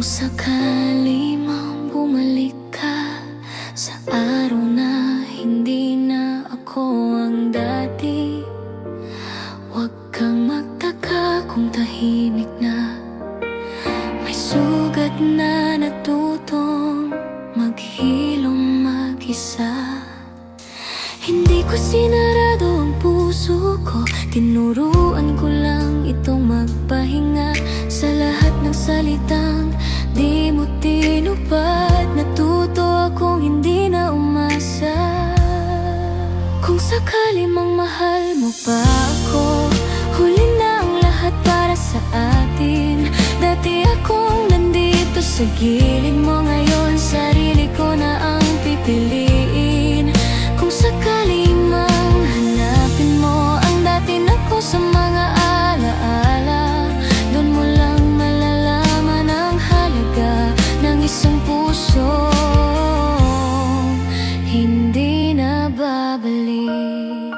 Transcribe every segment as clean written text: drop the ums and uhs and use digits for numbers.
sakali mang bumalik ka sa araw na hindi na ako ang dati, huwag kang magtaka kung tahimik na. May sugat na natutong maghilom mag-isa. Hindi ko sinarado ang puso ko, tinuruan ko lang itong magpahinga. Sa lahat ng salitang di mo tinupad, natuto akong hindi na umasa. Kung sakali mang mahal mo pa ako, huli na ang lahat para sa atin. Dati akong nandito sa gilid mo, ngayon sarili ko na ang pipiliin. Kung sakali mang hanapin mo ang dati na ko sa mga alaala, doon mo lang malalaman ang halaga ng isang puso hindi na babalik.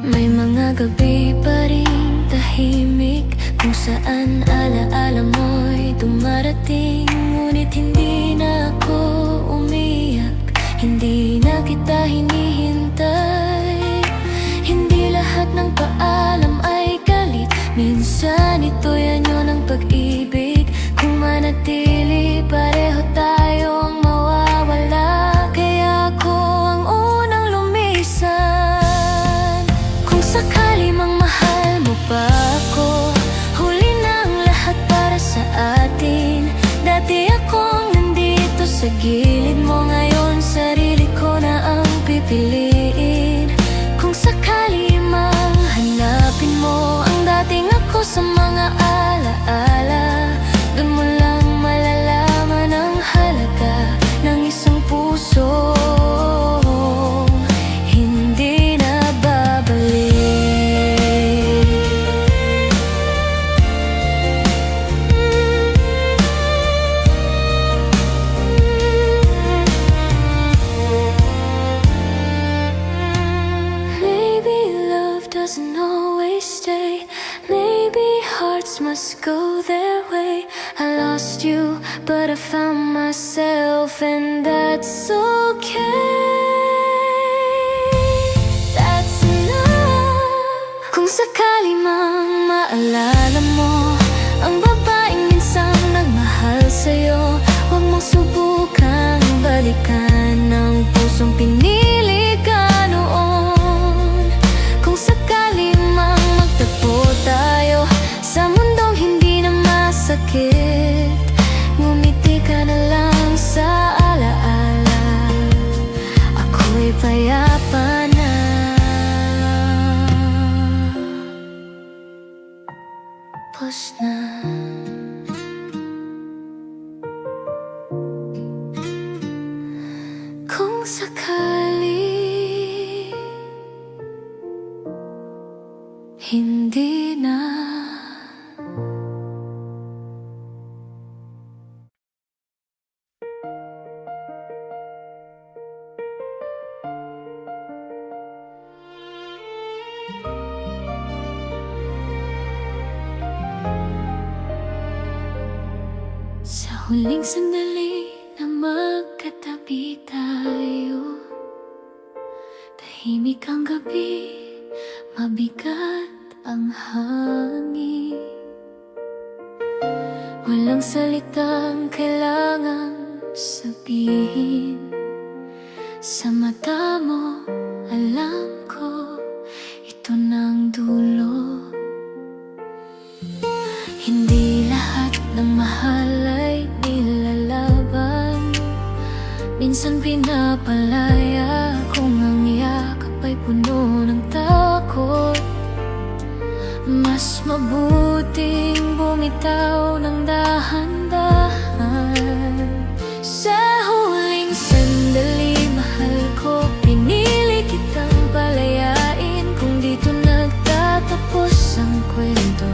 May mga gabi pa rin tahimik, kung saan alaala mo'y dumarating. Ngunit hindi na ako umiyak, hindi na kita hinihintay. Hindi lahat ng paalam ay galit, minsan ito'y anyo ng pag-ibig. Kung manatili, pareho tayong mawawala, kaya ako ang unang lumisan. Kung sakali mang mahal mo pa ako, huli na ang lahat para sa atin. Dati akong nandito sa gilid mo, ngayon sarili ko na ang pipiliin. Kung sakali mang hanapin mo ang dating ako sa mga alaala, doon mo lang malalaman ang halaga ng isang puso hindi na babalik. Maybe love doesn't always stay, maybe hearts must go their way. I lost you, but I found myself, and that's okay. That's enough. Kung sakali mang maalala mo ang babaeng minsan nagmahal sa'yo, huwag mong subukang balikan ang pusong pinili ka noon. Kung sakali mang magtagpo tayo sa mundong hindi na masakit, ngumiti ka na lang sa alaala, ako'y payapa na. Tapos na. Kung sakali hindi na. Sa huling sandali na magkatabi tayo, tahimik ang gabi, mabigat ang hangin. Walang salitang kailangang sabihin. Sa mata mo, alam ko, ito ng dulo. Hindi lahat ng mahal ay nilalaban, minsan pinapalaya kung ang yakap ay puno ng takot. Mas mabuting bumitaw ng dahan-dahan. Sa huling sandali, mahal ko, pinili kitang palayain. Kung dito nagtatapos ang kwento,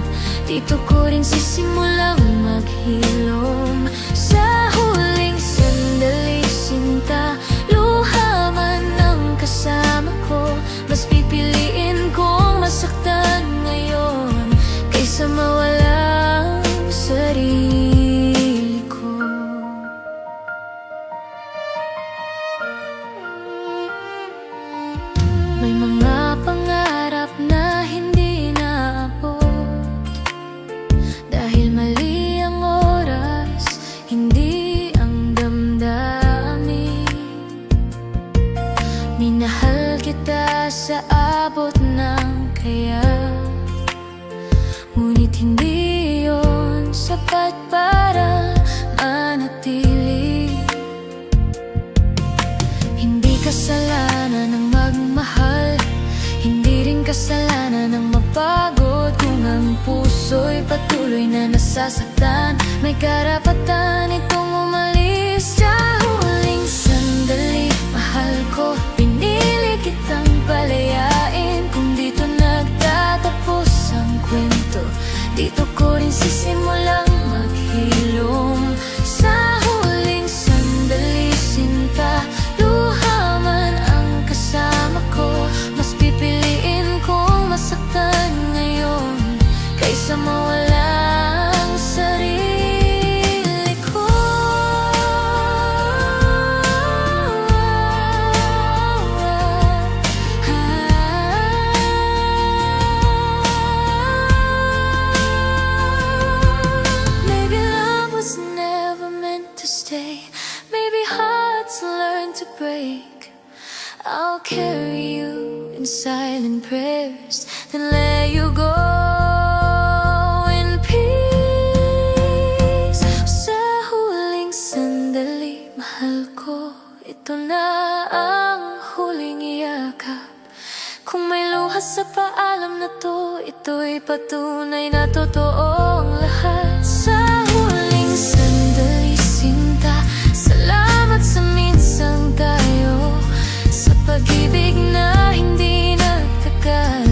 dito ko rin sisimulang maghilom. Sa huling sandali, sinta, luha man ang kasama ko, mas pipiliin kong masaktan ngayon kaysa mawalang sarili ko. May mga pangarap na hindi naabot dahil mali ang oras, hindi ang damdamin. Minahal kita sa abot ng kaya, ngunit hindi yun sapat para manatili. Hindi kasalanan ng magmahal, hindi rin kasalanan ng mapagod. Kung ang puso'y patuloy na nasasaktan, may karapatan itong umalis. Sa huling sandali, mahal ko, pinili kitang palayain. Kung dito nagtatapos ang kwento, dito ko rin sisimulang maghilom. Sa huling sandali, sinta, luha man ang kasama ko, mas pipiliin kong masaktan ngayon kaysa mawalang sarili ko. Maybe love was never meant to stay. Maybe hearts learn to break. I'll carry you in silent prayers, then let you go in peace. Sa huling sandali, mahal ko, ito na ang huling iyakap. Kung may luha sa paalam na to, ito'y patunay na totoo ang lahat. Sa huling sandali, sinta, salamat sa minsang tayo, sa pag-ibig na hindi nagtagal,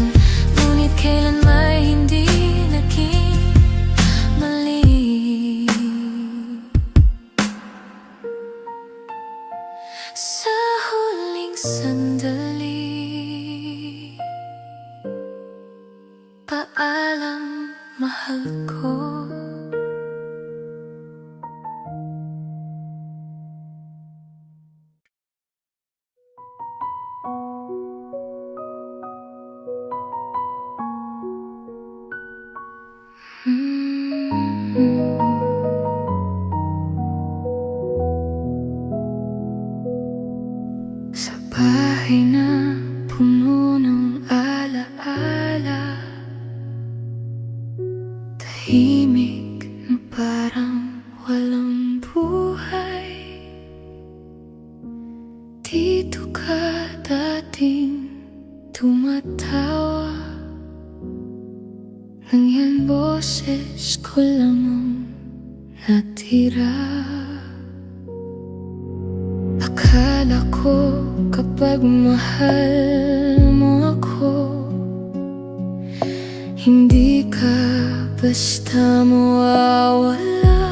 ngunit kailan may hindi naging mali. Sa huling sandali, paalam, mahal ko. Sa bahay na puno ng alaala, tahimik na parang walang buhay. Dito ka dating tumatawa, nang yan boses ko lang ang natira. Akala ko kapag mahal mo ako, hindi ka basta mawawala.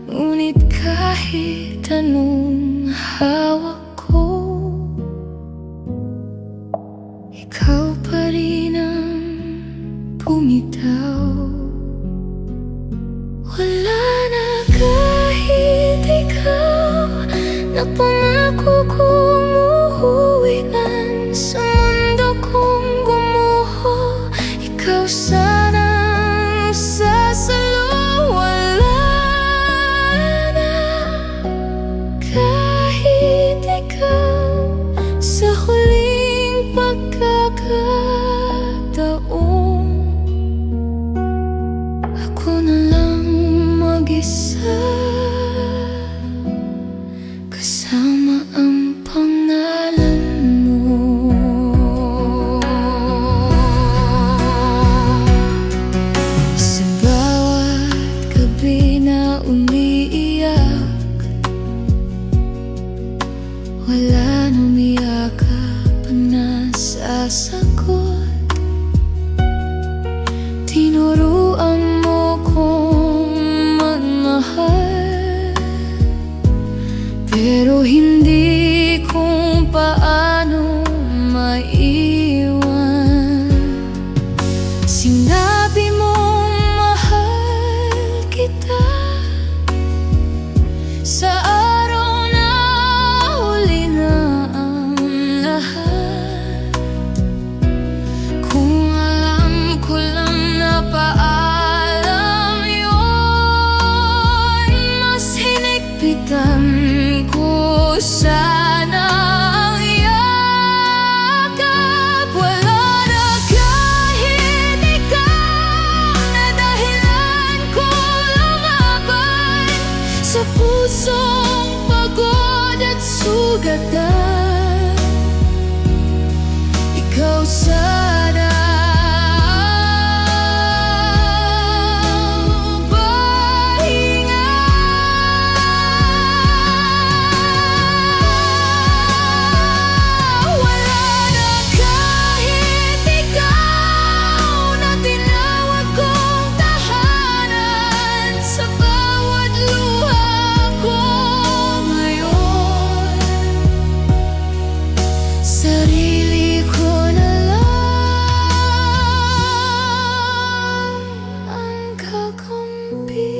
Ngunit kahit anong hawak ko, ikaw pa rin ang bumitaw. Wala na kahit ikaw, na pangako kong uuwi man sa mundo kong gumuho. Ikaw sana ang sasalo. Wala na kahit ikaw, sa huling pagkakataon, ako na lang mag-isa, kasama ang pangalan mo. Sinabi mong mahal kita sa araw na huli na ang lahat. Kung alam ko lang na paalam yun, mas hinigpitan ko sana ang yakap. Wala na kahit ikaw na dahilan ko lumaban sa pusong pagod at sugatan. Ikaw sana sarili ko na lang ang kakampi.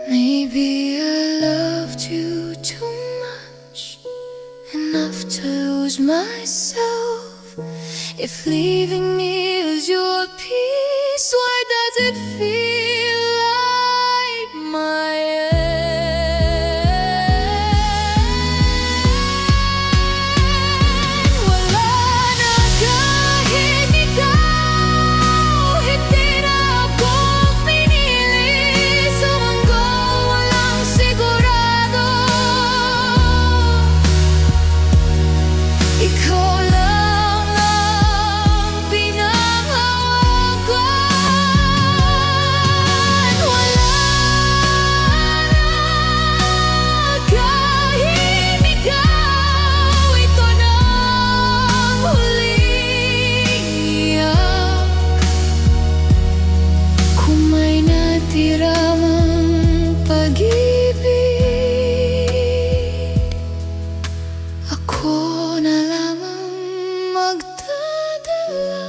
Maybe I loved you too much, enough to lose myself. If leaving me is your peace, why does it feel like my end? Tiramang pag-ibig, ako na lamang magdadala.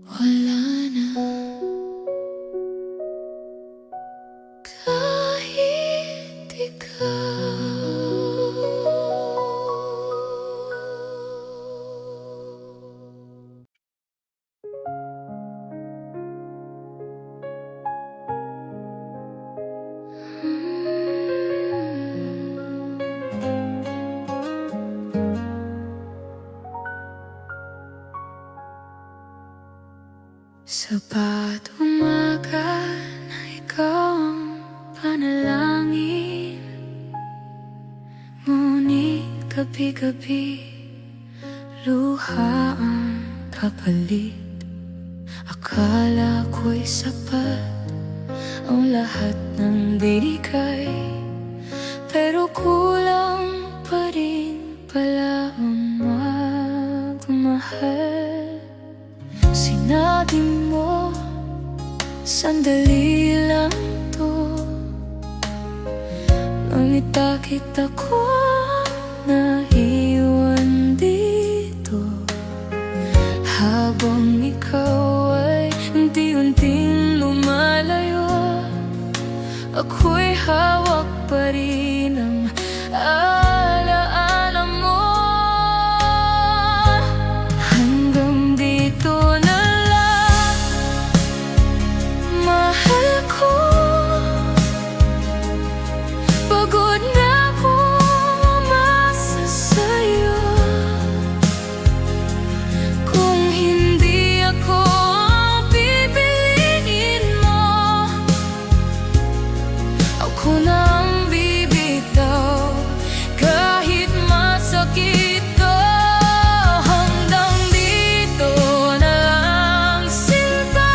Wala na kahit ikaw. Sa bawat umaga na ikaw ang panalangin, ngunit gabi-gabi luha ang kapalit. Akala ko'y sapat ang lahat ng binigay, pero kulang pa rin pala ang magmahal. Sinabi mo, sandali lang to, ngunit bakit ako naiwan dito? Habang ikaw ay unti-unting lumalayo, ako'y hawak pa rin ang alaala mo. Hanggang dito na lang, mahal ko. Pagod na akong umasa sa'yo. Kung hindi ako ang pipiliin mo, ako na ang bibitaw. Kahit masakit to, hanggang dito na lang sinta.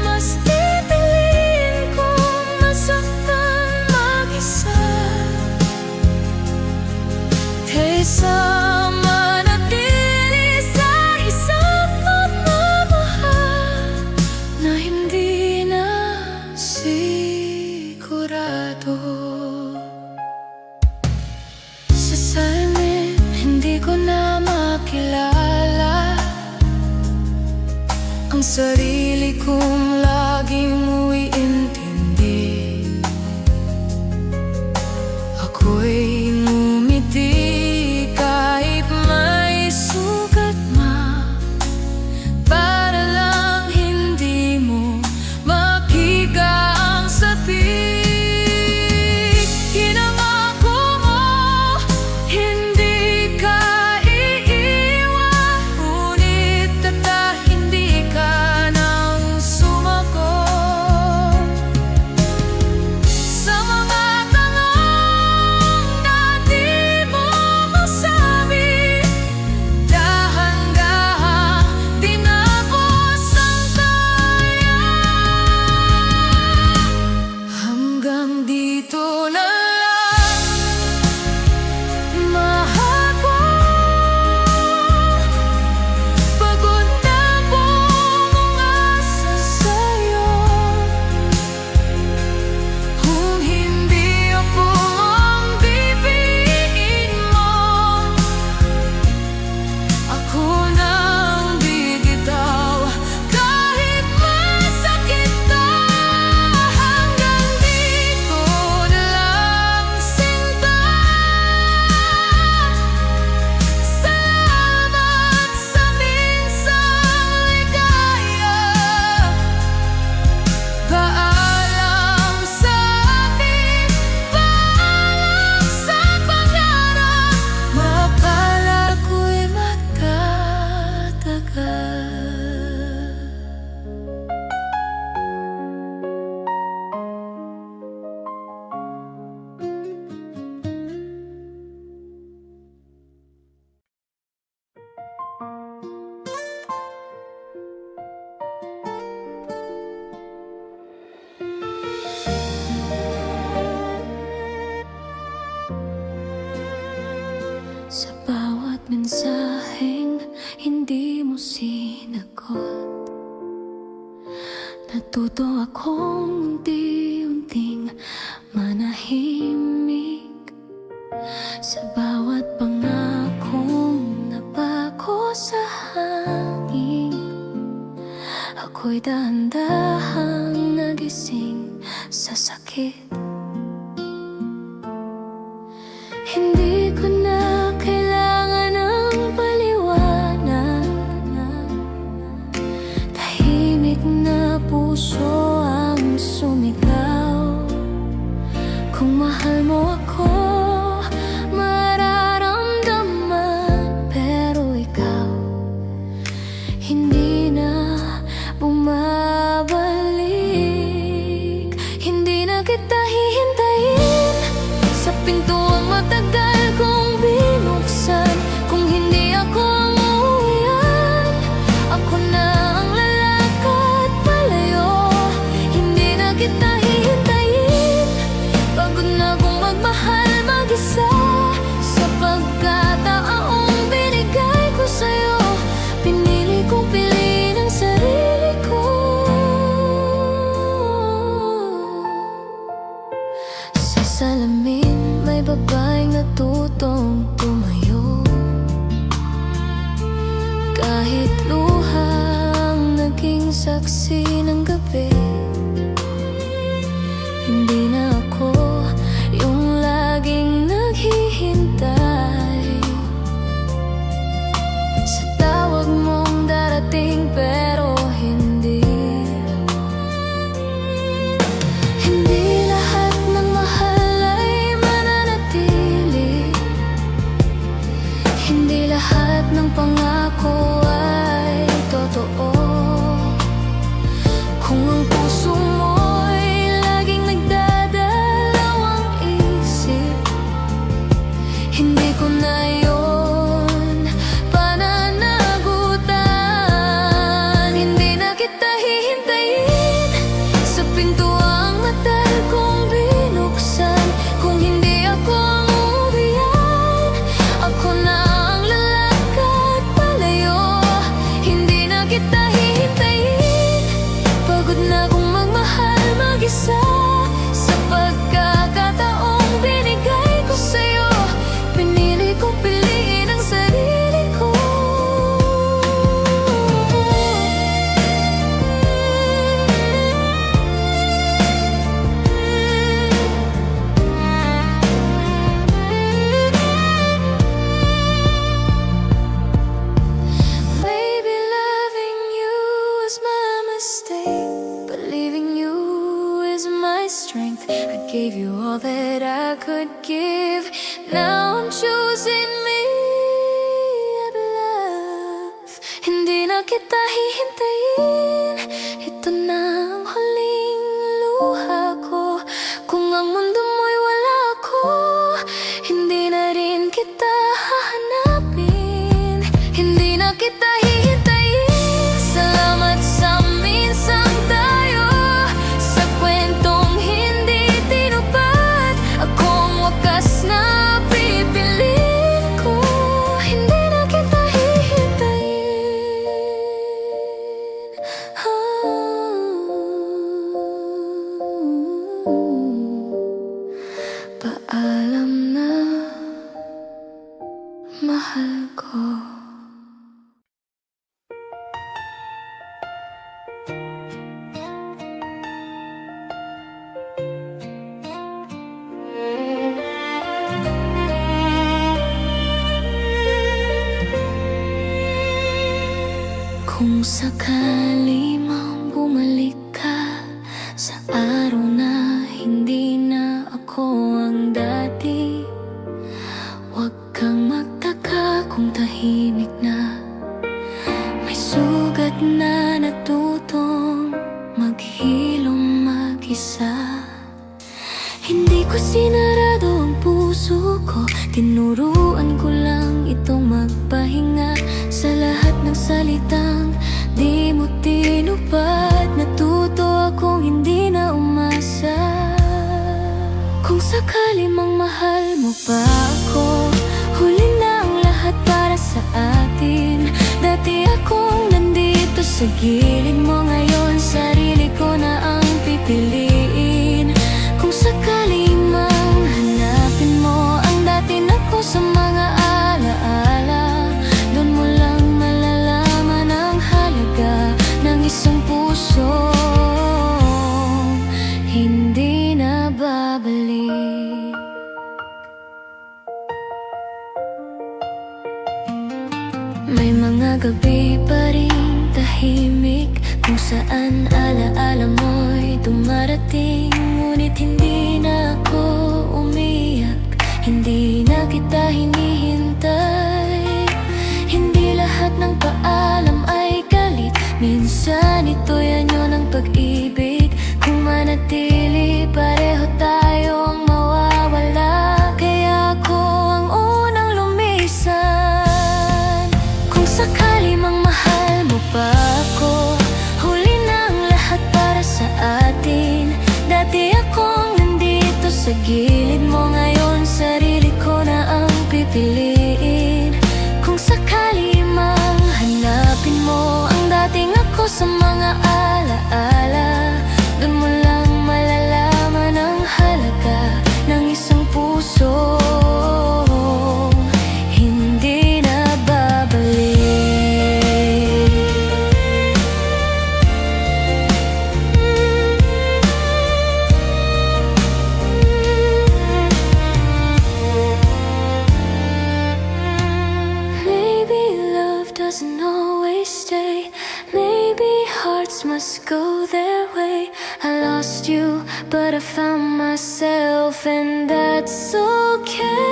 Mas pipiliin kong masaktan mag-isa kaysa manatili sa isang pagmamahal na hindi na sigurado. ko na makilala ang sarili kong laging mo'y intindi. Ako'y ngumiti kahit may sugat para lang hindi mo makita ang sapik. Pinangako mo, hindi ka iiwan, ngunit hindi ka nang sumagot sa mga tanong na di mo masabi. Dahan-dahan din ako sangkaya, hanggang dito na lang, mahal ko. Pagod na pong umasa sa'yo, kung hindi ako ang bibiin mo, ako nang bibitaw kahit masakit na. Hanggang dito na lang, sinta. Salamat sa minsang ligaya. Paalam sa atin, paalam sa pangarap. Mapala ko'y magtatagal. Sa bawat mensaheng hindi mo sinagot, natuto akong unti-unting manahimik. Sa bawat pangakong nabago sa hangin, ako'y dahan-dahang nagising sa sakit. Hindi ko na kailangan ng paliwanag, tahimik na puso ang sumigaw. Kung mahal mo ako, mararamdaman, pero ikaw hindi na bumabalik. Hindi na kita hihintayin sa pintuang matagal kong binuksan. Kung hindi ako ang uuwian, ako na ang lalakad palayo. Hindi na kita hihintayin, pagod na kong magmahal mag-isa. Sa pagkataong binigay ko sa'yo, pinili kong piliin ang sarili ko. Sa salamin may babaeng natutong tumayo, kahit luhang naging saksi ng gabi. Hindi na ako yung laging naghihintay sa tawag mong darating, pero hindi. Hindi lahat ng mahal ay mananatili, hindi lahat ng pangako ay totoo. Kung ang puso mo'y laging nagdadalawang isip, hindi ko na yun pananagutan. Hindi na kita hihintayin sa pintuang matagal kong binuksan. Kung hindi ako ang uuwian, ako na ang lalakad palayo. Hindi na kita hihintayin, pagod na kong magmahal mag-isa. Sa pagkakataong binigay ko sa'yo, pinili kong piliin forgive. Now I'm choosing me at love. Hindi na kita hihintayin. Ito na ang huling luha ko. Kung ang mundo mo'y wala ako, hindi na rin kita hahanapin. Hindi na kita hihintayin. Salamat sa minsang tayo, sa kwentong hindi tinupad. Akong wakas na pipiliin ko. Hindi na kita hihintayin. Paalam na, mahal ko. Kung sakali mang bumalik ka sa araw na hindi na ako ang dati, huwag kang magtaka kung tahimik na. May sugat na natutong maghilom mag-isa. Hindi ko sinarado ang puso ko, tinuruan ko lang itong magpahinga. Sa lahat ng salitang di mo tinupad, natuto akong hindi na umasa. Kung sakali mang mahal mo pa ako, huli na ang lahat para sa atin. Dati akong nandito sa gilid mo, ngayon sarili ko na ang pipiliin. Kung sakali mang hanapin mo ang dati na ko sa mga alaala, doon mo lang malalaman ang halaga ng isang puso hindi na babalik. May mga gabi pa rin tahimik, kung saan alaala mo'y dumarating. Ngunit hindi na ako umiyak, hindi na kita hinihintay. Hindi lahat ng paalam ay galit, minsan ito'y anyo ng pag-ibig. Kung manatili, pareho tayong mawawala. Kaya ako ang unang lumisan. Kung sakali mang mahal mo pa ako, huli na ang lahat para sa atin. Dati akong nandito sa gilid mo, ngayon sarili ko na ang pipiliin. Kung sakali mang hanapin mo ang dating ako sa mga alaala, doon mo lang malalaman ang halaga ng isang puso hindi na babalik. Maybe love doesn't always stay, maybe hearts must go their way. I lost you, but I found myself, and that's okay.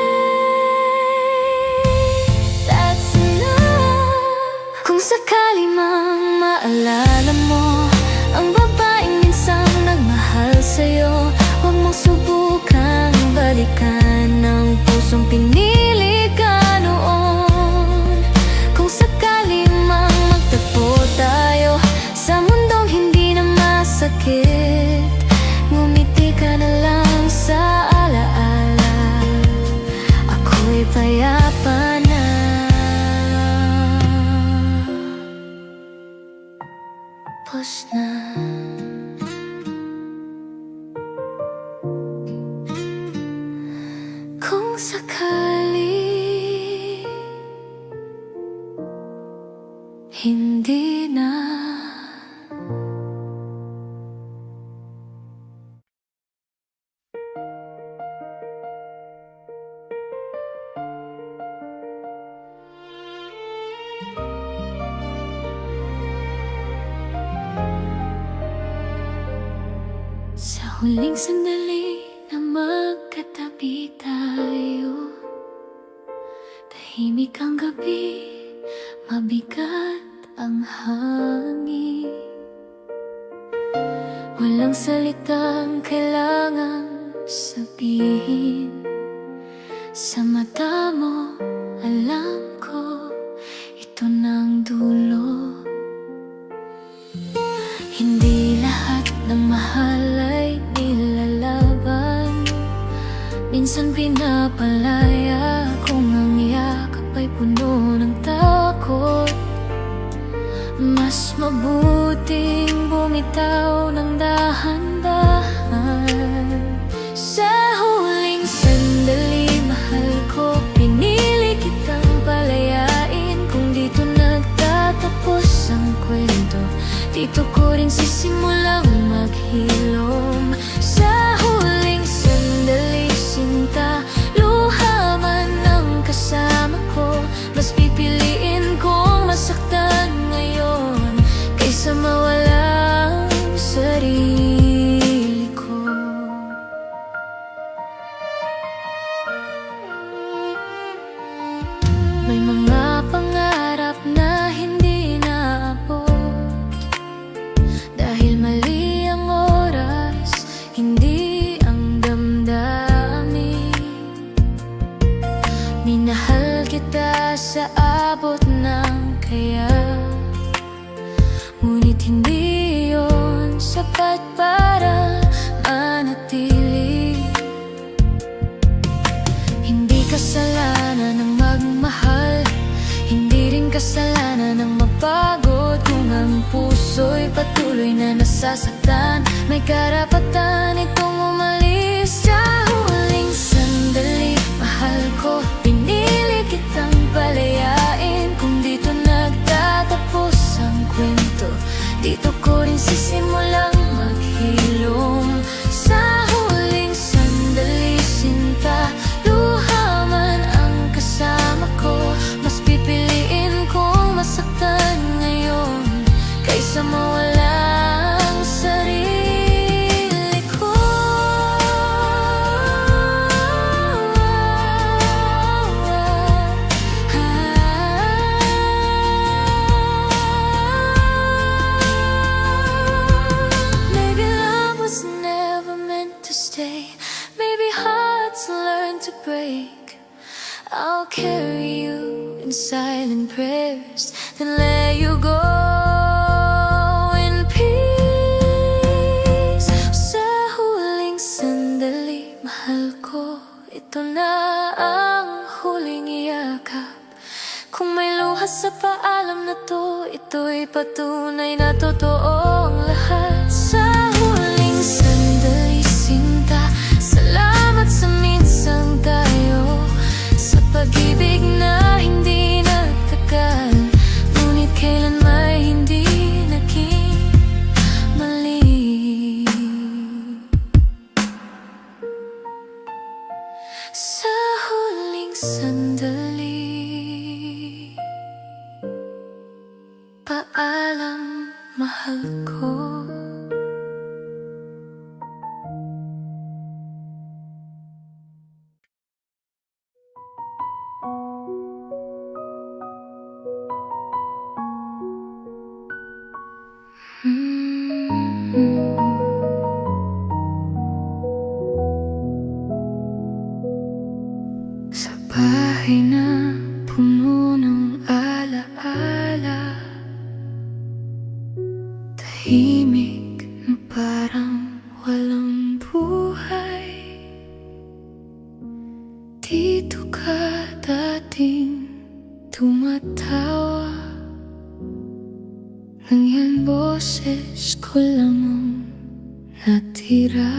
That's enough. Kung sakali mang maalala mo ang babaeng minsan nagmahal sa'yo, huwag mong subukang balikan ang pusong pinili ka noon. Kung sakali mang magtagpo tayo sa mundong hindi na masakit, ngumiti ka na lang sa alaala, ako'y payapa na. Tapos na. Kung sakali hindi na. Sa huling sandali na magkatabi tayo, Tahimik ang gabi, mabigat ang hangin. Walang salitang kailangang sabihin. Sa mata mo, alam ko, ito ng dulo. Hindi lahat ng mahal ay nilalaban. Minsan pinapalaya kung ang yakap ay puno ng takot. Mas mabuting bumitaw ng dahan-dahan. Sa huling sandali, mahal ko, pinili kitang palayain. Kung dito nagtatapos ang kwento, dito ko rin sisimulang maghilom. Sa huling sandali, sinta, luha man ang kasama ko. Mas pipiliin kong masaktan ngayon kaysa mawala ang sarili ko. May mga pangarap na hindi naabot dahil mali ang oras, hindi ang damdamin. Minahal kita sa abot ng kaya, ngunit hindi yun sapat para manatili. Hindi kasalanan ng magmahal, hindi rin kasalanan ng mapagod. Kung ang puso'y patuloy na nasasaktan, may karapatan itong umalis. Sa huling sandali, mahal ko, pinili kitang palayain. Kung dito nagtatapos ang kwento, dito ko rin sisimulang maghilom. Sa huling sandali, sinta, luha man ang kasama ko. Mas pipiliin kong masaktan ngayon kaysa mawala ang sarili ko. Maybe love was never meant to stay. Maybe hearts learn to break. I'll carry you in silent prayers, then let you go in peace. Sa huling sandali, mahal ko, ito na ang huling iyakap. Kung may luha sa paalam na to, ito'y patunay na totoo ang lahat. Sa huling sandali, sinta, salamat sa minsang tayo, sa pag-ibig na hindi nagtagal, ngunit kailan may hindi naging mali. Sa huling sandali, paalam, mahal ko. Sa bahay na puno ng alaala, tahimik na parang walang buhay. Dito ka dating tumatawa, nang yan boses ko lang ang natira.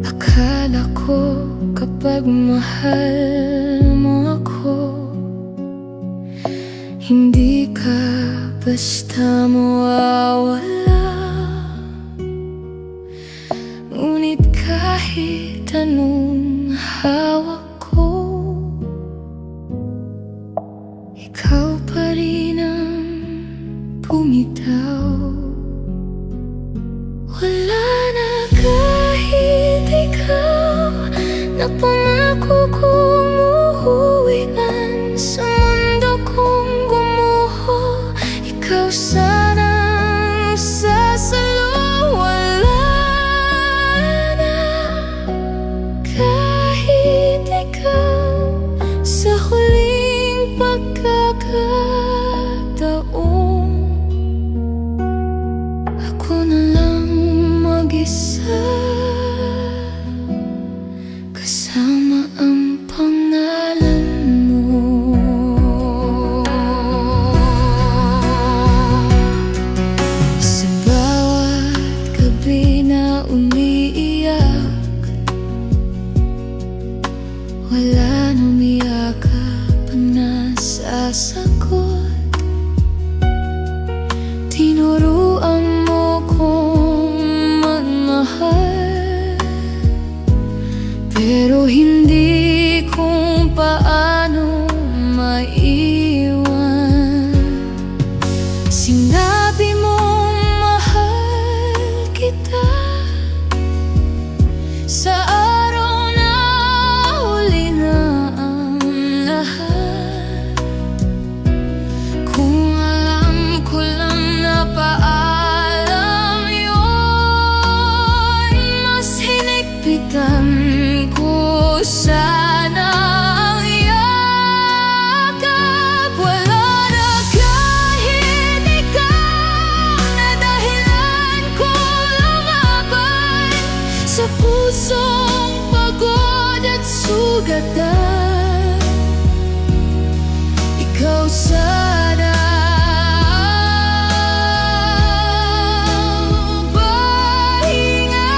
Akala ko kapag mahal mo ako, hindi ka basta mawawala. Ngunit kahit anong hawak ko, ikaw pa rin ang bumitaw. Wala na kahit ikaw na pangako kong Wala nang miyakap ang nasasagot. Tinuruan mo kong magmahal, pero hindi kung paano maiwan. Sinabi mong mahal kita sa araw na huli na ang lahat. Kung alam ko lang na paalam yun, mas hinigpitan ko sana ang yakap. Wala na kahit ikaw na dahilan ko lumaban sa pusong pagod at sugatan. Ikaw sana ang pahinga.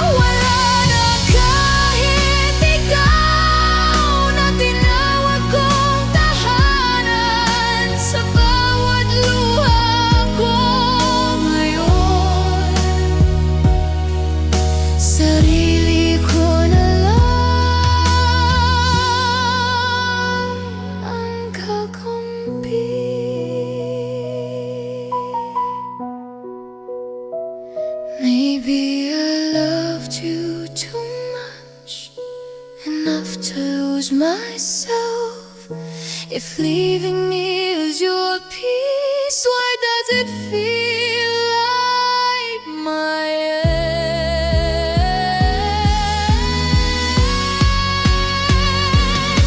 Wala na kahit ikaw na tinawag kong tahanan sa bawat luha ko ngayon. Sarili ko na lang ang kakampi. Maybe I loved you too much, enough to lose myself. If leaving me is your peace, why does it feel like my end?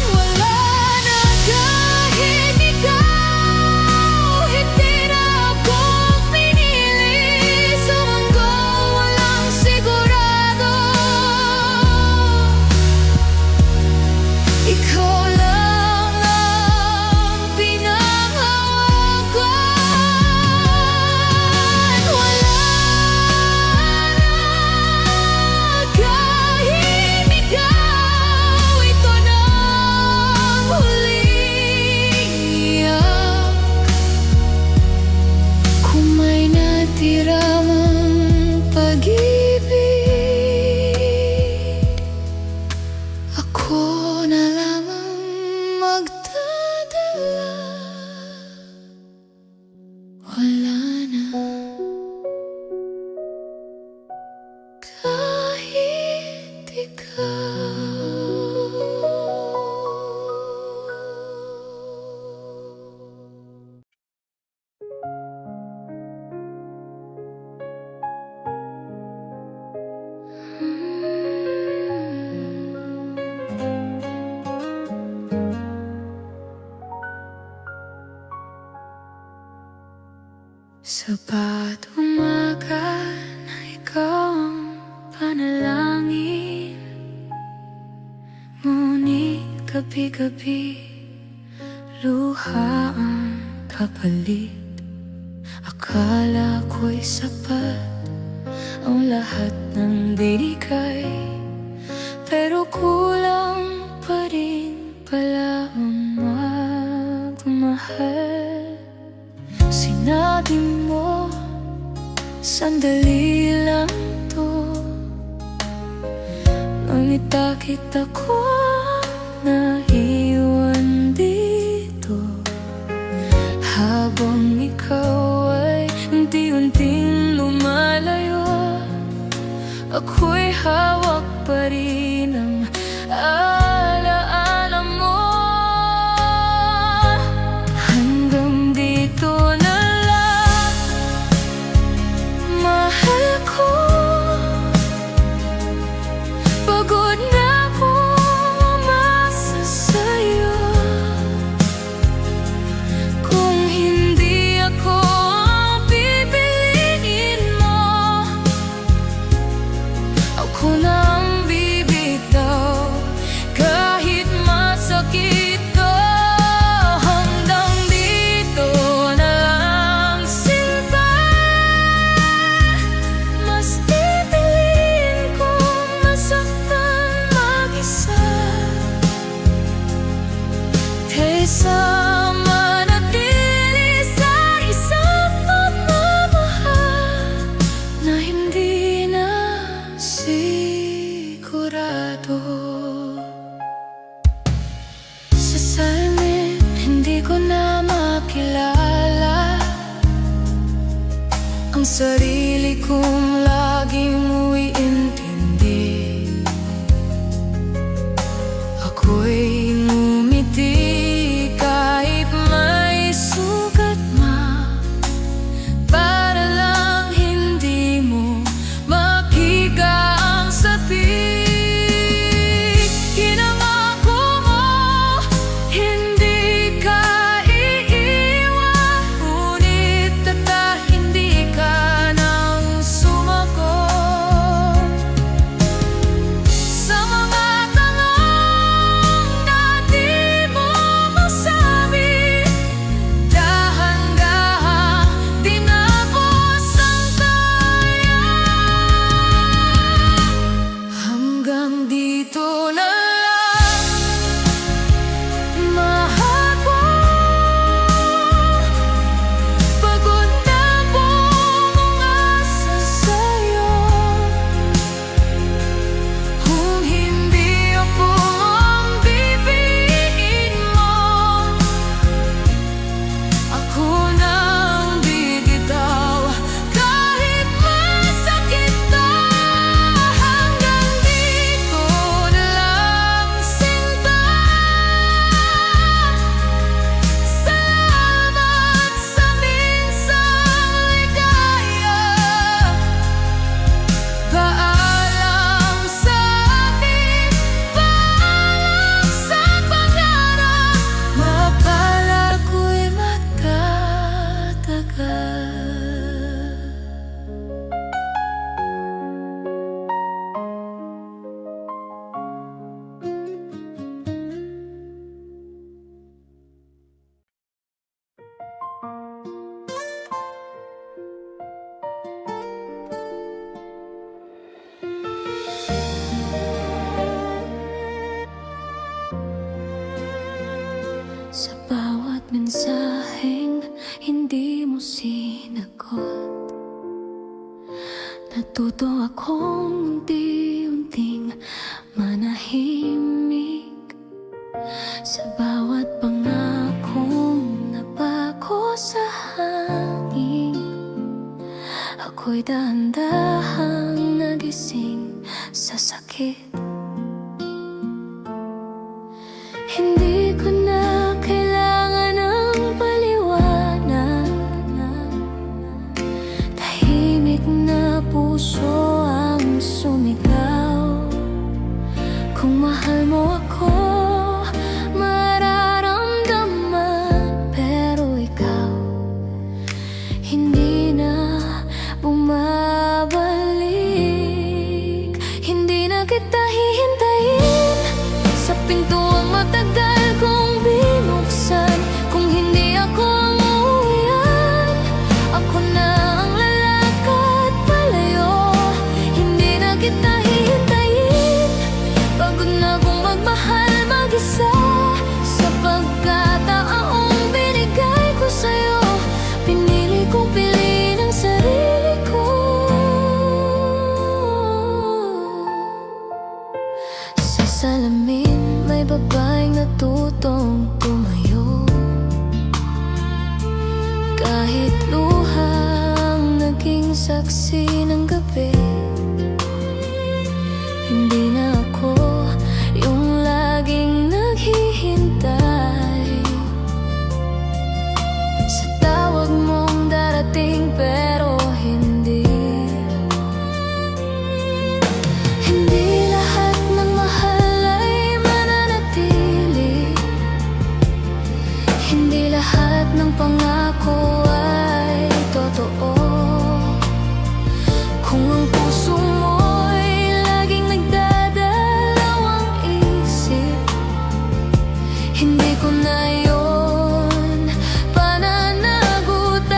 Wala na kahit ikaw, hindi na ako pinili sa mundo walang sigurado. Ikaw lang ang pinanghawakan. Wala na kahit ikaw, ito na ang huling iyak. Kung may natira mang pag-ibig, ako na lang ang magdadala. Wala na kahit ikaw. Sa bawat umaga na ikaw ang panalangin, ngunit gabi-gabi luha ang kapalit. Akala ko'y sapat ang lahat ng binigay, pero kulang pa rin pala ang magmahal. Sinabi mo, sandali lang to, ngunit bakit ako naiwan dito? Habang ikaw ay unti-unting lumalayo, ako'y hawak pa rin ng alaala mo. Hanggang dito na lang, mahal ko. Pagod na akong umasa sa'yo. Kung hindi ako ang pipiliin mo, ako na ang bibitaw. Kahit masakit to, hanggang dito na lang sinta. Mas sarili kong laging mo'y intindi. Ako'y ngumiti kahit may sugat para lang hindi mo mapiga ang sapik. Pinangako mo, hindi ka iiwan, ngunit hindi ka nang sumagot sa mga tanong na di mo masabi. Dahan-dahang tinapos ang daya. Hanggang dito na lang, mahal ko. Pagod na buong asa sa'yo. Kung hindi ako ang bibiin mo, ako nang bibitaw kahit masakit na. Hanggang dito na lang, sinta. Salamat sa minsang ligaya. Paalam sa akin, paalam sa pangarap. Mapalad ko'y magtatagal. Sa bawat mensaheng hindi mo sinagot, natuto akong unti-unting manahimik. Sa bawat pangakong napako sa hangin, ako'y dahan-dahang nagising sa sakit. Hindi ko na kailangan ng paliwanag. Tahimik na puso ang sumigaw. Kung mahal mo ako, mararamdaman. Pero ikaw, hindi na bumabalik. Hindi na kita hihintayin sa pintuang matagal kong binuksan. Kung hindi ako ang uuwian, ako na ang lalakad palayo. Hindi na kita hihintayin, pagod na kong magmahal mag-isa. Sa pagkataong binigay ko sa'yo, pinili kong piliin ang sarili ko. Sa salamin may babaeng natutong tumayo. Kahit luhang naging saksi ng gabi, hindi na ako yung laging naghihintay. Sa tawag mong darating pero hindi. Hindi lahat ng mahal ay mananatili. Hindi lahat ng pangako ay totoo. Kung ang puso mo'y laging nagdadalawang isip, hindi ko na yun pananagutan.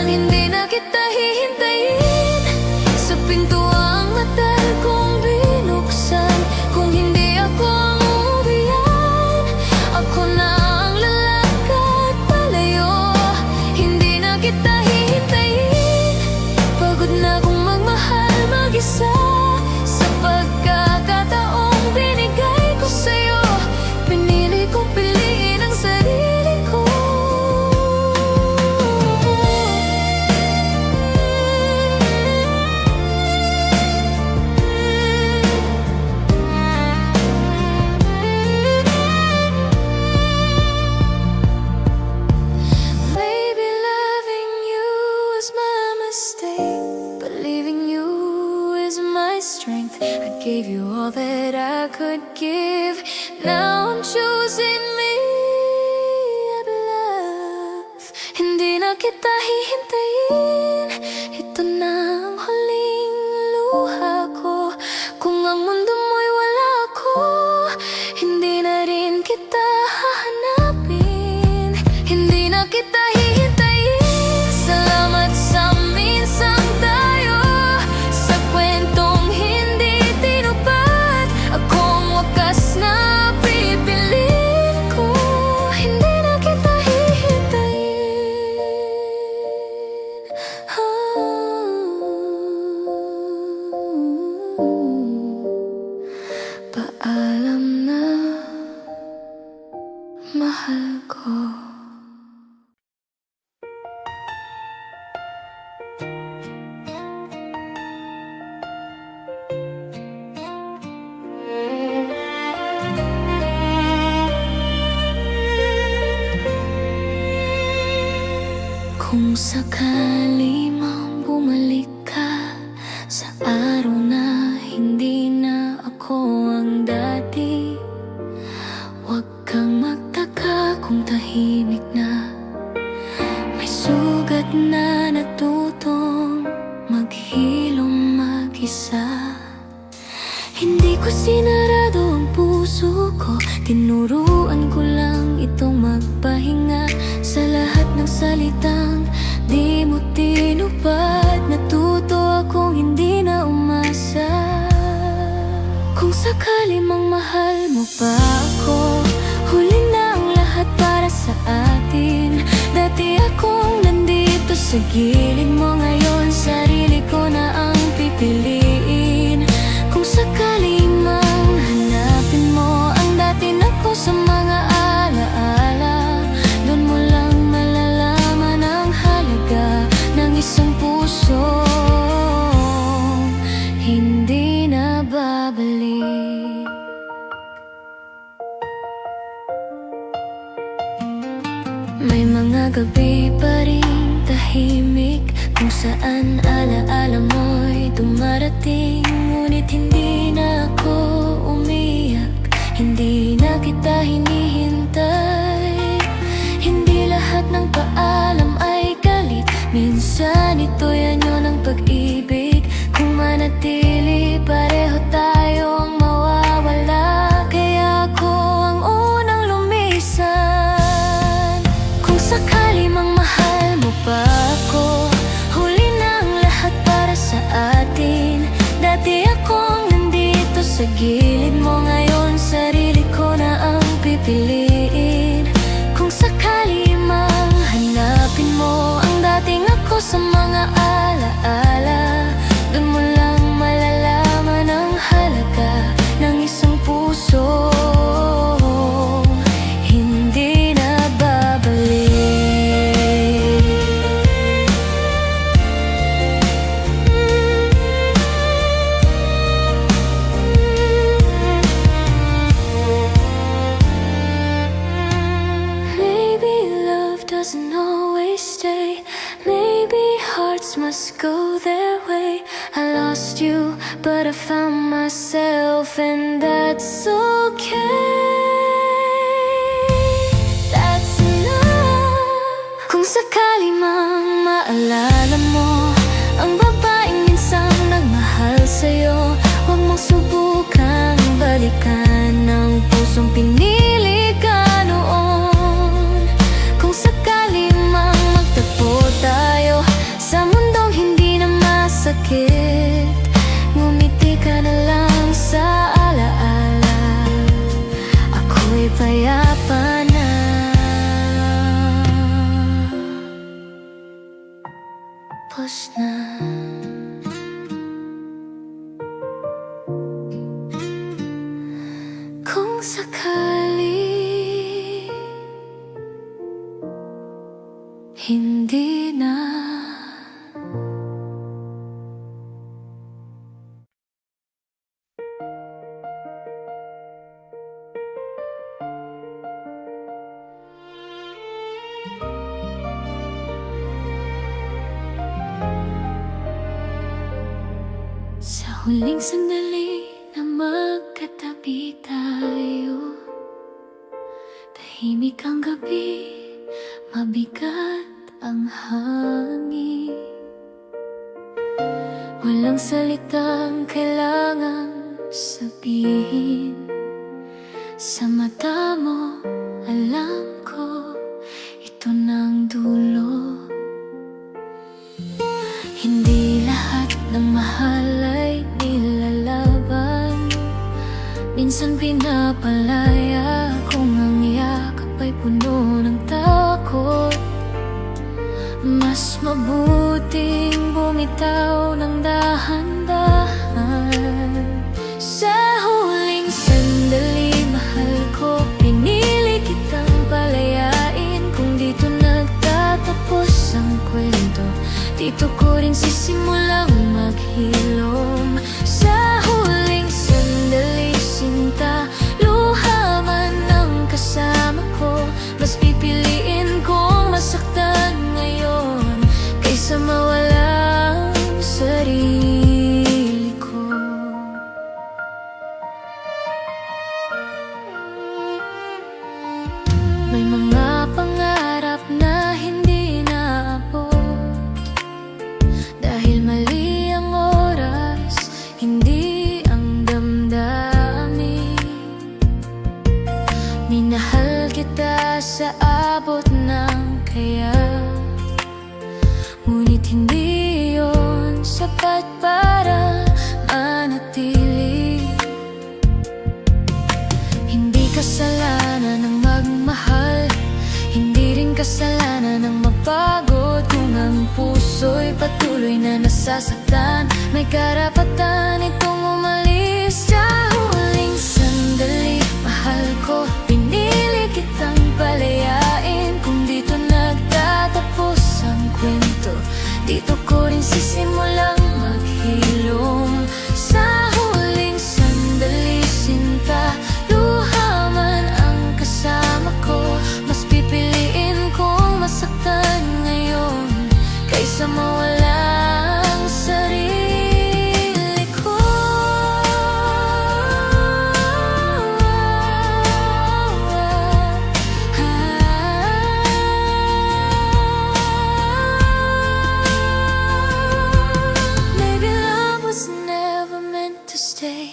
Hindi na kita hihintayin sa pintuang matagal kong binuksan. Kung hindi ako ang uuwian, ako na ang lalakad palayo. Hindi na kita hihintayin, pagod na kong magmahal strength. I gave you all that I could give. Now I'm choosing me at love. Hindi na kita hihintayin. Ito na ang huling luha ko. Kung ang mundo mo'y wala ako, hindi na rin kita hahanapin. Hindi na kita hihintayin. Salamat sa minsang tayo, sa kwentong hindi tinupad. Akong wakas na pipiliin ko. Hindi na kita hihintayin. Paalam na, mahal ko. Kung sakali mang bumalik ka sa araw na hindi na ako ang dati, huwag kang magtaka kung tahimik na. May sugat na natutong maghilom mag-isa. Hindi ko sinarado ang puso ko, tinuruan ko lang itong magpahinga. Sa lahat ng salitang di mo tinupad, natuto akong hindi na umasa. Kung sakali mang mahal mo pa ako, huli na ang lahat para sa atin. Dati akong nandito sa gilid mo, ngayon sarili ko na ang pipiliin. Kung sakali mang hanapin mo ang dati na ko sa mga alaala, doon mo lang malalaman ang halaga ng isang puso hindi na babalik. May mga gabi pa rin tahimik, kung saan alaala mo'y dumarating. Ngunit hindi na ako umiyak, hindi na kita hinihintay. Hindi lahat ng paalam ay galit, minsan ito'y anyo ng pag-ibig. Kung manatili, pareho tayong mawawala. Kaya ako ang unang lumisan. Kung sakali mang mahal mo pa ako, huli na ang lahat para sa atin. Dati akong nandito sa gilid mo, ngayon sarili ko na ang pipiliin. Kung sakali mang hanapin mo ang dating ako sa mga alaala, doon mo lang malalaman ang halaga ng isang puso hindi na babalik. Maybe love doesn't always stay, maybe hearts must go their way. I lost you, but I found myself, and that's okay. That's enough. Kung sakali mang maalala mo ang babaeng minsang nagmahal sa'yo, huwag mong subukang balikan ang pusong pinili ka noon. Kung sakali mang magtagpo tayo sa mundong hindi na masakit, ngumiti ka na lang sa alaala. huling sandali na magkatabi tayo, tahimik ang gabi, mabigat ang hangin. Walang salitang kailangang sabihin. Sa mata mo, alam ko, ito ng dulo. Hindi lahat ng mahal ay nilalaban. Minsan pinapalaya kung ang yakap ay puno ng takot. Mas mabuting bumitaw ng dahan-dahan. Sa huling sandali, mahal ko, pinili kitang palayain. Kung dito nagtatapos ang kwento, dito ko rin sisimulang maghilom. Sa huling sandali, sinta, luha man ang kasama ko. Mas pipiliin kong masaktan ngayon kaysa mawala ang sarili ko. May mga pangarap na hindi naabot dahil mali ang oras, hindi ang damdamin. Minahal kita sa abot ng kaya, ngunit hindi yun sapat para manatili. Hindi kasalanan ng magmahal, hindi rin kasalanan ng mapagod. Kung ang puso'y patuloy na nasasaktan, may karapatan itong umalis. Sa huling sandali, mahal ko, pinili kitang palayain. Kung dito nagtatapos ang kwento, dito ko rin sisimulang maghilom. Sa huling sandali, sinta, luha man ang kasama ko. Mas pipiliin kong masaktan ngayon kaysa mawala ang sarili ko. Maybe love was never meant to stay.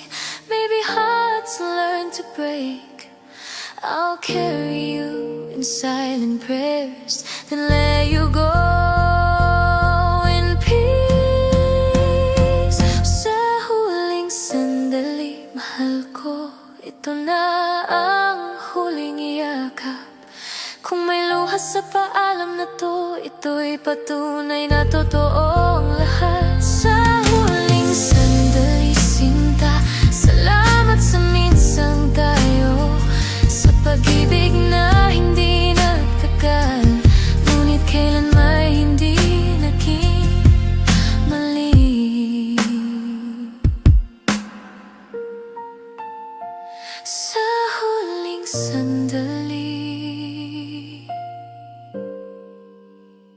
Maybe hearts learn to break. I'll carry you in silent prayers, then let you go in peace. Sa huling sandali, mahal ko, ito na ang huling yakap. Kung may luha sa paalam na to, ito'y patunay na totoo ang lahat. Sa huling sandali, sinta, salamat sa minsang tayo, sa pag-ibig na hindi nagtagal, ngunit kailan may hindi naging mali. Sa huling sandali,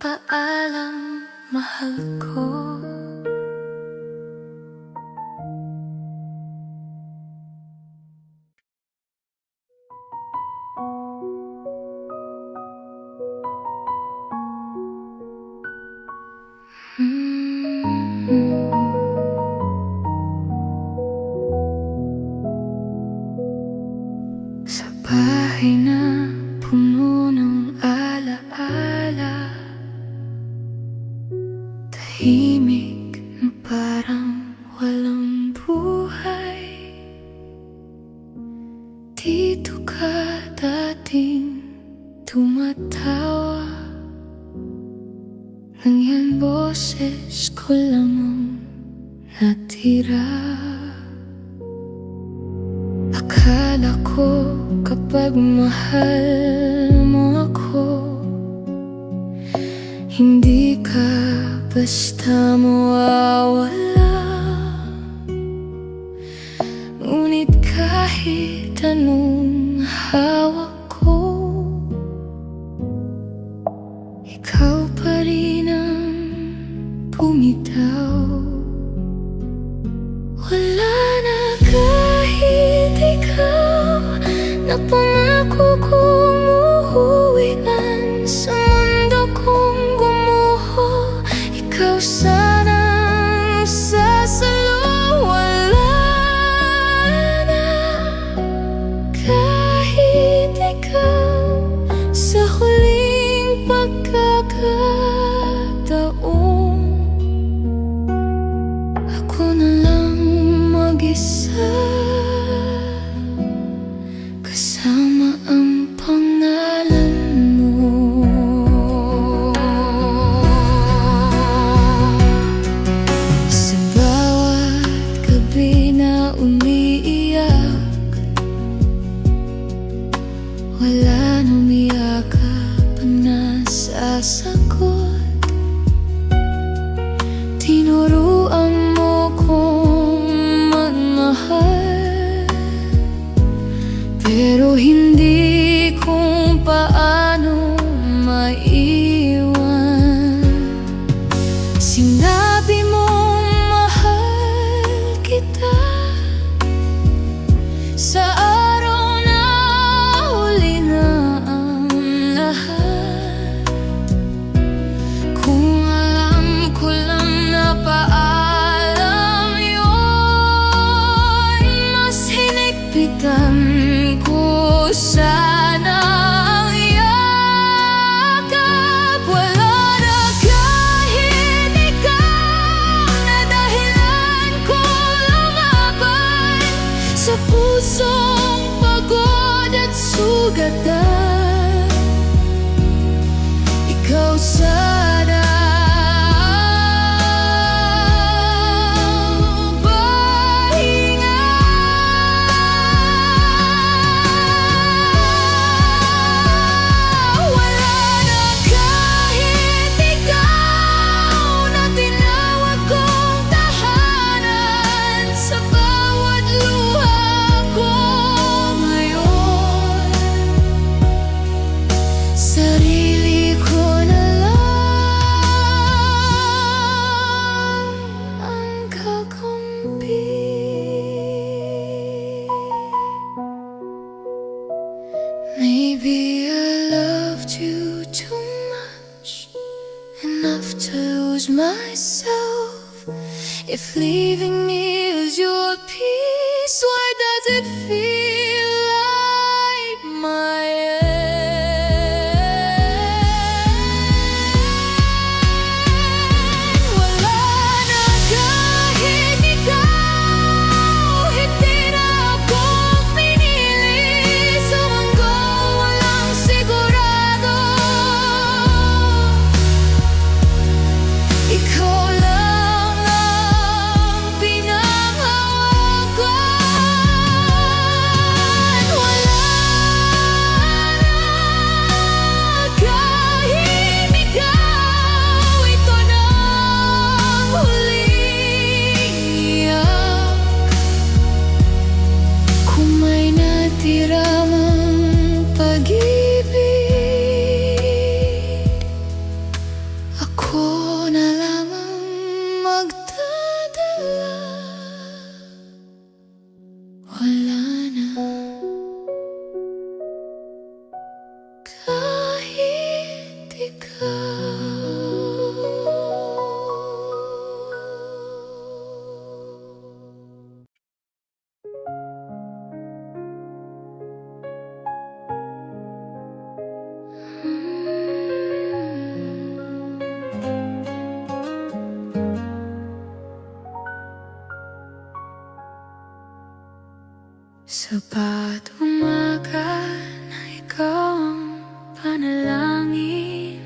paalam, mahal ko. Sa bahay na puno ng alaala, tahimik na parang walang buhay. Dito ka dating tumatawa, nang yan boses ko lang ang natira. Akala ko kapag mahal mo ako, hindi ka basta mawawala. Ngunit kahit anong hawak ko, ikaw pa rin ang bumitaw. Wala na kahit ikaw na pangako kong uuwi man sa mundo kong gumuho. Ikaw sanang sasalo. Wala na kahit ikaw sa huling pagkakataon. Ako na lang mag-isa kasama ang pangalan mo. Sa bawat gabi na umiiyak, wala nang umiyakap na sasagot. Tinuruan mo kong magmahal, pero hindi kung paano maiwan. Sinabi mong mahal kita sa araw na huli na ang lahat. Kung alam ko lang na paalam yun, mas hinigpitan ko sana ang yakap. Wala na kahit ikaw na dahilan ko lumaban sa pusong pagod at sugatan. Ikaw sana pahinga. Wala na kahit ikaw na tinawag kong tahanan sa bawat luha ko ngayon. Sarili ko na lang ang kakampi. Maybe I loved you too much, enough to lose myself. If leaving me is your peace, why does it feel like my end? Wala na kahit ikaw, hindi na ako pinili sa mundo walang sigurado. Ikaw lang ang pinanghawakan. Wala na kahit ikaw, ito na ang huling iyak. Kung may natira mang pag-ibig, ako na lang ang magdadala. Wala na kahit ikaw. Sa bawat umaga na ikaw ang panalangin,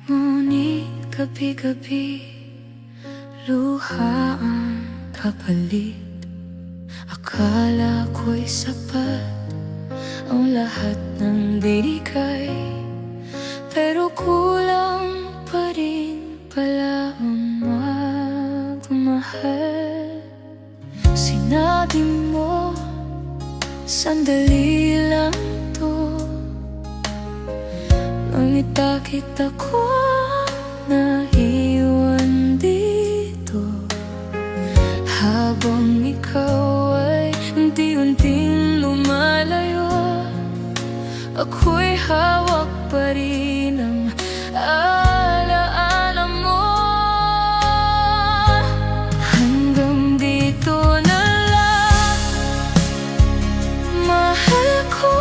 ngunit gabi-gabi luha ang kapalit. Akala ko'y sapat ang lahat ng binigay, pero kulang pa rin pala ang magmahal. Sinabi mo, sandali lang to, ngunit bakit ako naiwan dito? Habang ikaw ay unti-unting lumalayo, ako'y hawak pa rin ng alaala mo. Hanggang dito na lang, mahal ko.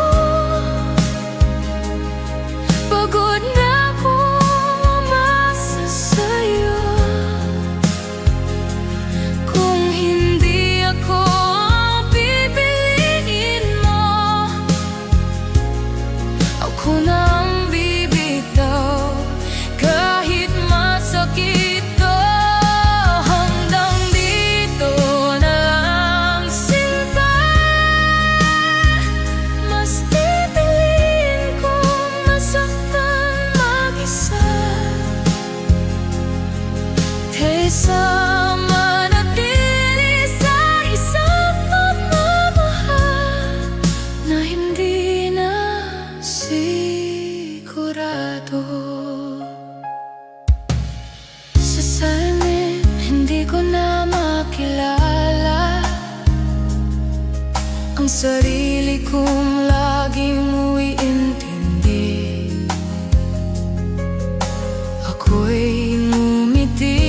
Pagod na akong umasa sa'yo. Kung hindi ako ang pipiliin mo, ako na ang bibitaw kahit masakit to. Hanggang dito na lang, sinta. Mas pipiliin kong masaktan mag-isa kaysa manatili sa isang pagmamahal na hindi na sigurado. Sa salamin, hindi ko na makilala ang sarili kong laging umiintindi. Ako'y ngumiti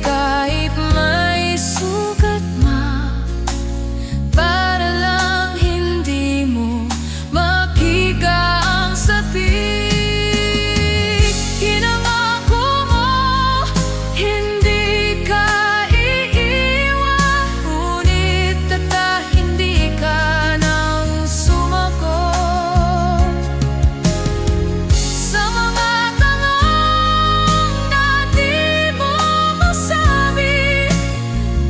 kahit may sugat na, para lang hindi mo makita ang sapik. Pinangako mo, hindi ka iiwan, ngunit hindi ka nang sumagot sa mga tanong na di mo masabi.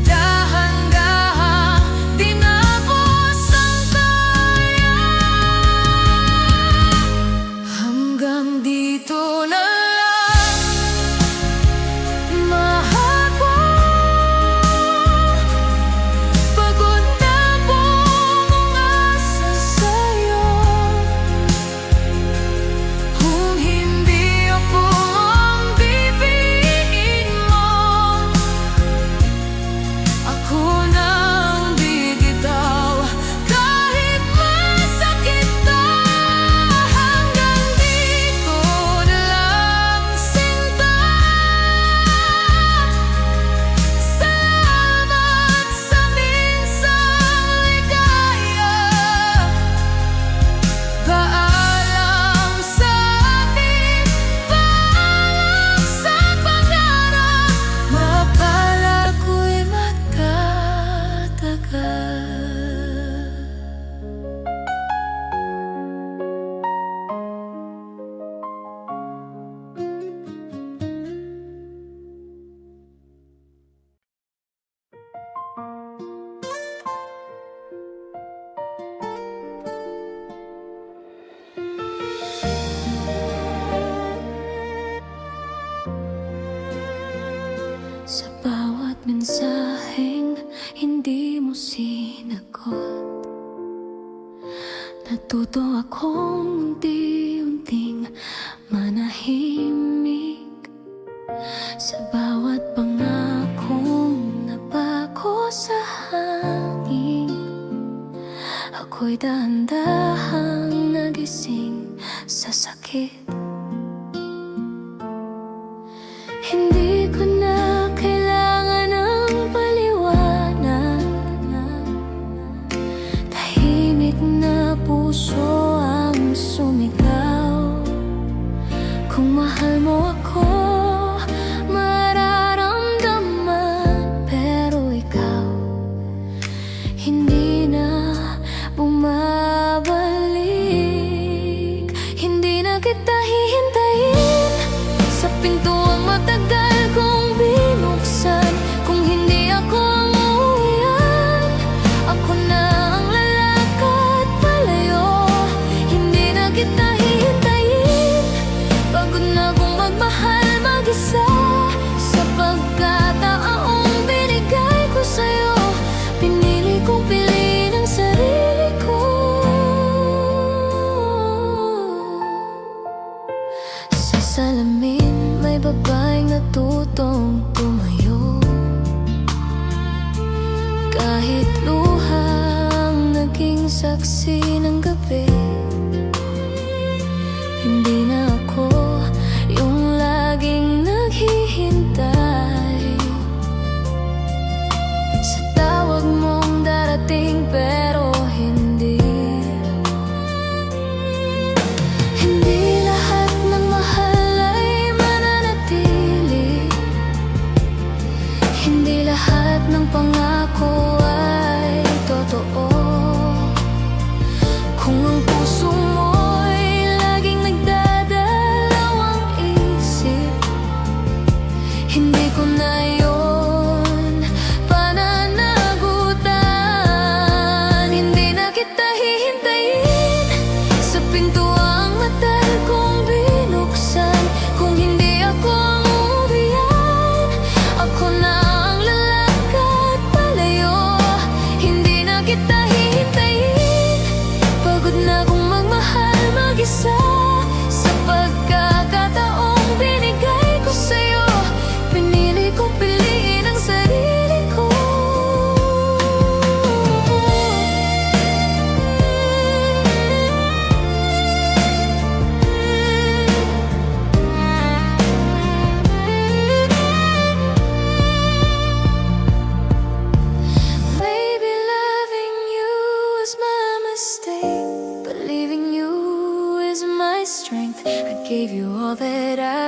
Dahan-dahan tinapos ang kaya. Hanggang dito na lang, mahal ko. Pagod na akong umasa sa'yo. Kung hindi ako ang pipiliin mo, ako na ang bibitaw kahit masakit to. Hanggang dito na lang, sinta. Salamat sa minsang ligaya. Paalam sa ating, paalam sa pangarap. Mapalad ko'y magtatagal. Sa bawat mensaheng hindi mo sinagot, natuto akong unti-unting manahimik. Sa bawat pangakong napako sa hangin, ako'y dahan-dahang nagising sa sakit. Hindi ko na kailangan ng paliwanag, tahimik na puso ang sumigaw. Kung mahal mo ako, mararamdaman, pero ikaw hindi na bumabalik. Hindi na kita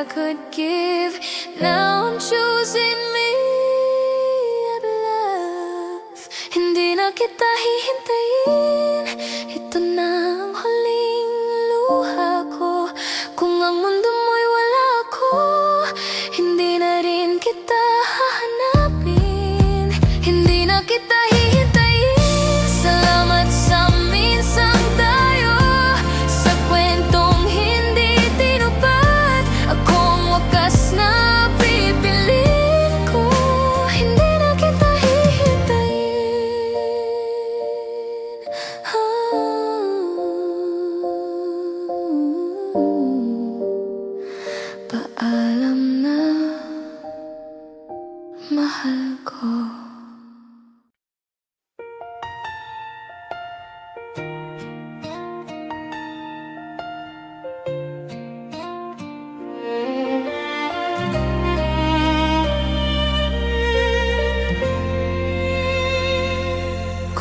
I could give. Now I'm choosing me at love. Hindi na kita hihintayin. Ito na ang huling luha ko. Kung ang mundo mo'y wala ako, hindi na rin kita hahanapin. Hindi na kita hihintayin. Salamat sa minsang tayo, sa kwentong hindi tinupad. Akong wakas na pipiliin ko. Hindi na kita hihintayin. Paalam na, mahal ko.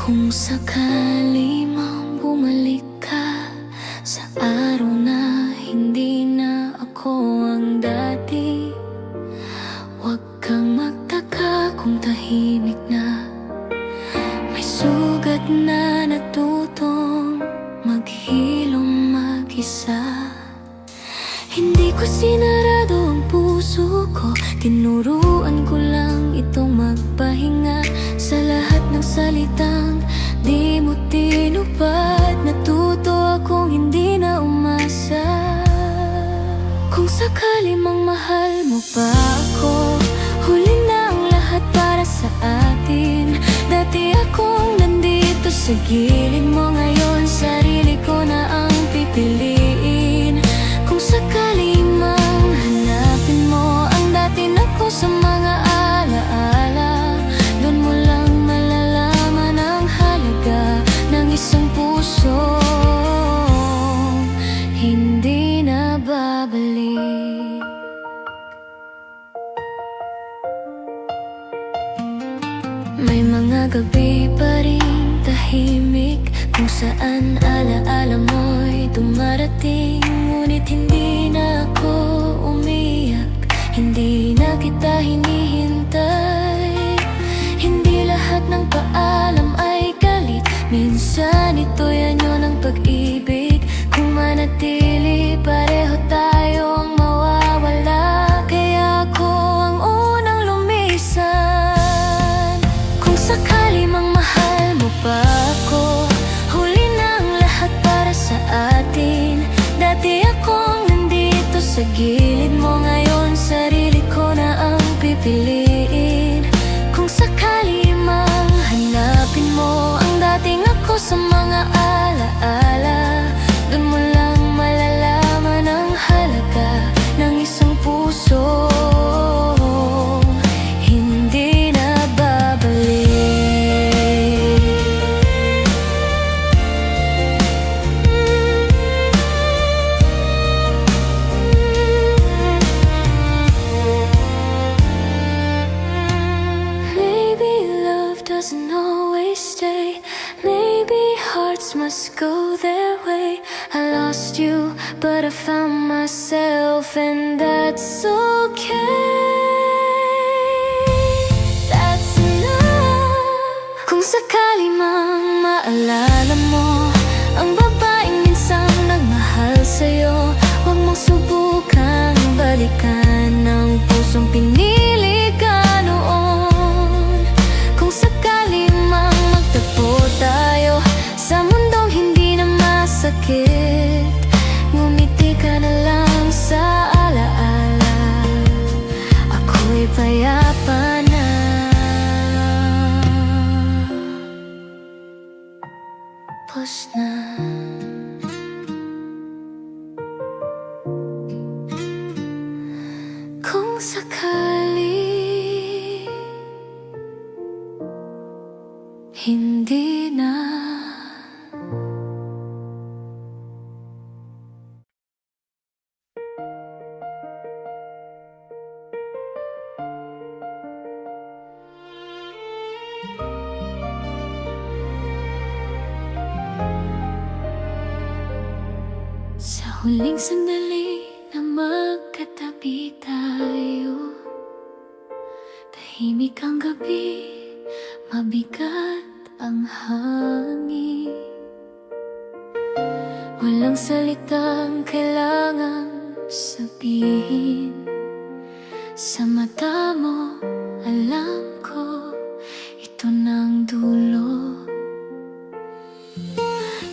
Kung sakali mang bumalik ka sa araw na hindi na ako ang dati, huwag kang magtaka kung tahimik na. May sugat na natutong maghilom mag-isa. Hindi ko sinarado ang puso ko, tinuruan ko lang itong magpahinga. Sa lahat ng salitang di mo tinupad, natuto akong hindi na umasa. Kung sakali mang mahal mo pa ako, huli na ang lahat para sa atin. Dati akong nandito sa gilid mo, ngayon sarili ko na ang pipiliin. Kung sakali mang hanapin mo ang dati na ko sa mga alaala, doon mo lang malalaman ang halaga ng isang puso hindi na babalik. May mga gabi pa rin tahimik, kung saan alaala mo'y dumarating. Ngunit hindi na ako umiyak, hindi na kita hinihintay. Hindi lahat ng paalam ay galit, minsan ito'y anyo ng pag-ibig. Kung manatili, pareho tayong mawawala, kaya ako ang unang lumisan. Kung sakali mang mahal mo pa ako, huli na ang lahat para sa atin. Dati akong nandito sa gilid mo, ngayon sarili ko na ang pipiliin. Kung sakali mang hanapin mo ang dating ako sa mga alaala, doon mo lang malalaman ang halaga ng isang puso hindi na babalik. Maybe love doesn't always stay, maybe hearts must go their way. I lost you, but I found myself, and that's okay. That's enough. Kung sakali mang maalala mo ang babaeng minsan nagmahal sa'yo, huwag mong subukang balikan ang pusong pinili ka noon. Kung sakali mang magtagpo tayo sa mundong hindi na masakit, ngumiti ka na lang sa alaala, ako'y payapa na. Tapos na. Kung sakali hindi na. Sa huling sandali na magkatabi, mabigat ang hangin. Walang salitang kailangang sabihin. Sa mata mo, alam ko, ito ng dulo.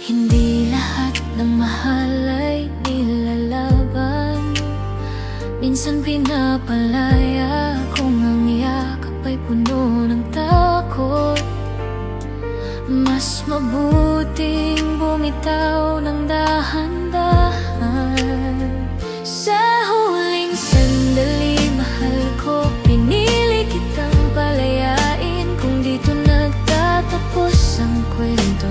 Hindi lahat ng mahal ay nilalaban. Minsan pinapalaya kung ang yakap ay puno ng takot. Mas mabuting bumitaw ng dahan-dahan. Sa huling sandali, mahal ko, pinili kitang palayain. Kung dito nagtatapos ang kwento,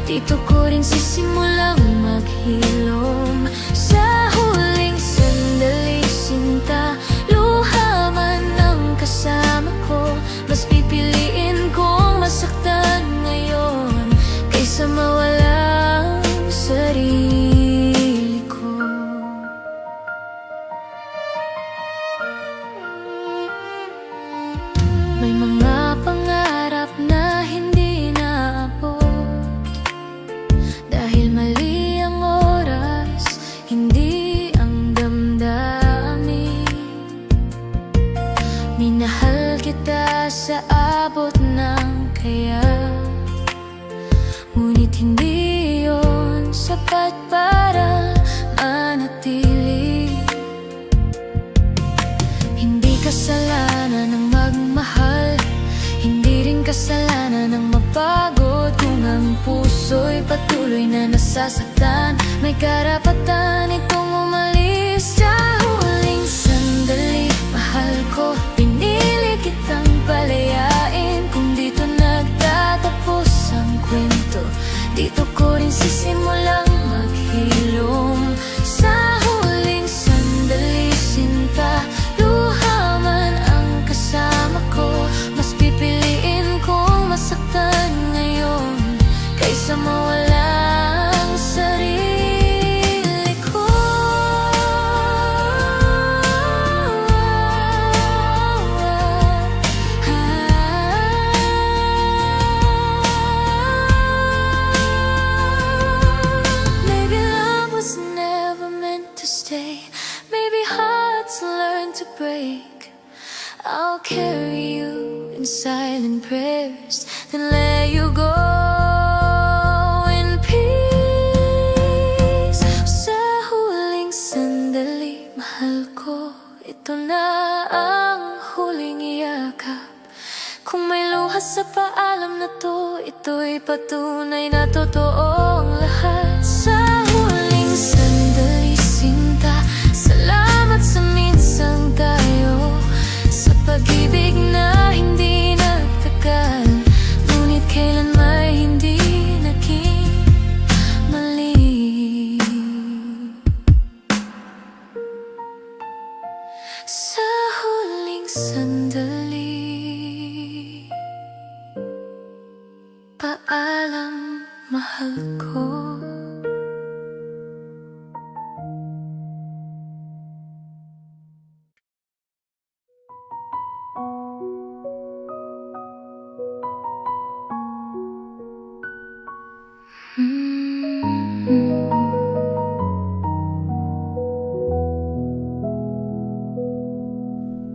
dito ko rin sisimulang maghilom. Sa huling sandali, sinta, luha man ang kasama ko. Mas pipiliin kong masaktan ngayon kaysa mawala ang sarili ko. May mga pangarap na hindi naabot dahil mali ang oras, hindi ang damdamin. Minahal kita sa abot ng kaya, ngunit hindi yun sapat para manatili. Hindi kasalanan ng magmahal, hindi rin kasalanan ng mapagod. Kung ang puso'y patuloy na nasasaktan, may karapatan itong umalis. Sa huling sandali, mahal ko, pinili kitang palayain. Kung dito nagtatapos ang kwento, dito ko rin sisimulang maghilom. Sa huling sandali, sinta, luha man ang kasama ko. Mas pipiliin kong masaktan ngayon kaysa mawala ang sarili ko. Maybe love was never meant to stay. Maybe hearts learn to break. I'll carry you in silent prayers, then let you go in peace. Sa huling sandali, mahal ko, ito na ang huling iyakap. Kung may luha sa paalam na to, ito'y patunay na totoo ang lahat. Sa huling sandali, sinta, salamat sa minsang tayo, sa pag-ibig na hindi nagtagal, ngunit kailan may hindi naging mali. Sa huling sandali, paalam, mahal ko.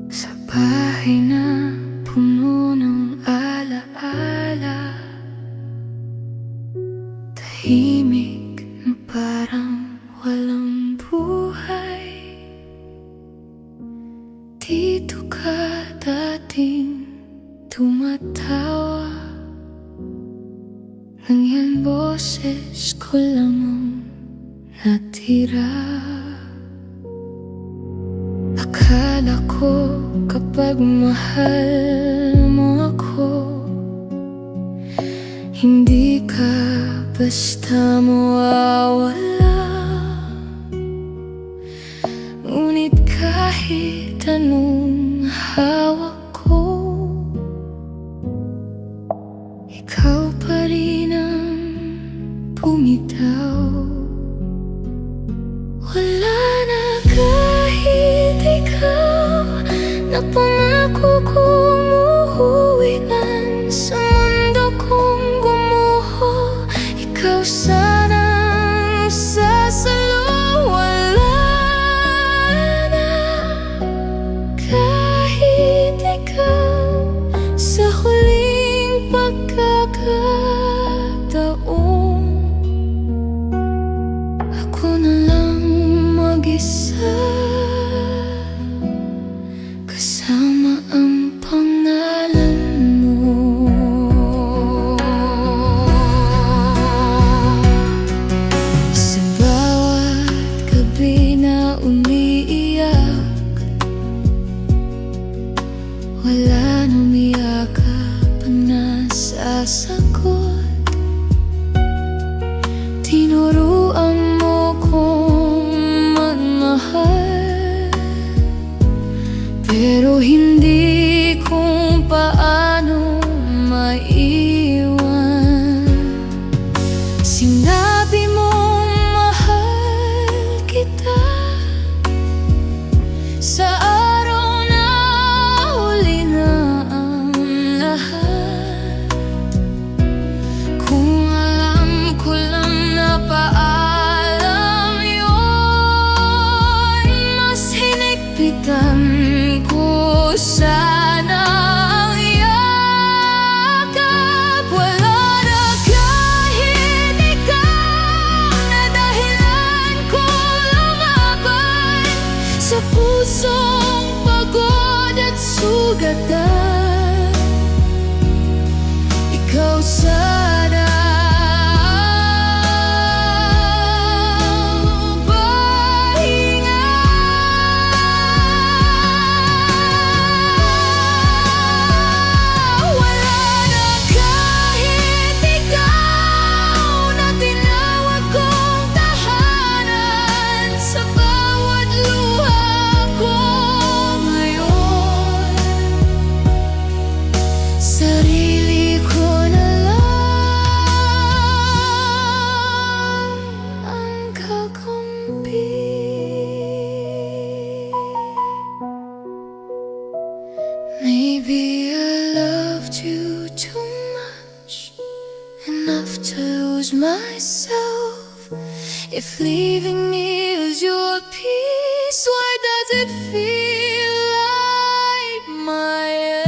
Sa bahay na puno ng alaala, tahimik na parang walang buhay. Dito ka dating tumatawa, nang yan boses ko lamang natira. Akala ko kapag mahal mo ako, hindi ka basta mawawala. Ngunit kahit anong hawak ko, ikaw pa rin ang bumitaw. Wala na kahit ikaw, napangako kong uuwi man sa mundo. sasagot. Tinuruan mo kong magmahal, pero hindi kung paano maiwan. Sinabi mong mahal kita sa araw na huli na ang lahat. Kung alam ko lang na paalam yun, mas hinigpitan ko sana ang yakap. Wala na kahit ikaw na dahilan ko lumaban sa pusong pagod at sugatan. Ikaw sana ang pahinga. Wala na kahit ikaw na tinawag kong tahanan sa bawat luha ko ngayon. Sarili ko na lang ang kakampi. Maybe I loved you too much, enough to lose myself. If leaving me is your peace, why does it feel like my end?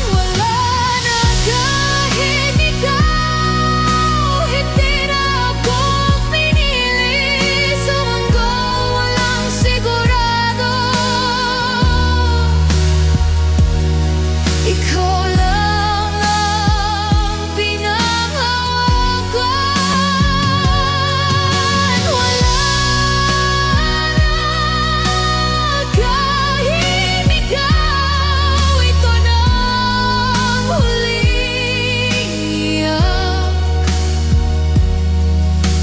Wala na kahit ikaw, hindi na ako pinili sa mundo walang sigurado. Ikaw lang ang pinanghawakan. Wala na kahit ikaw, ito na ang huling iyak.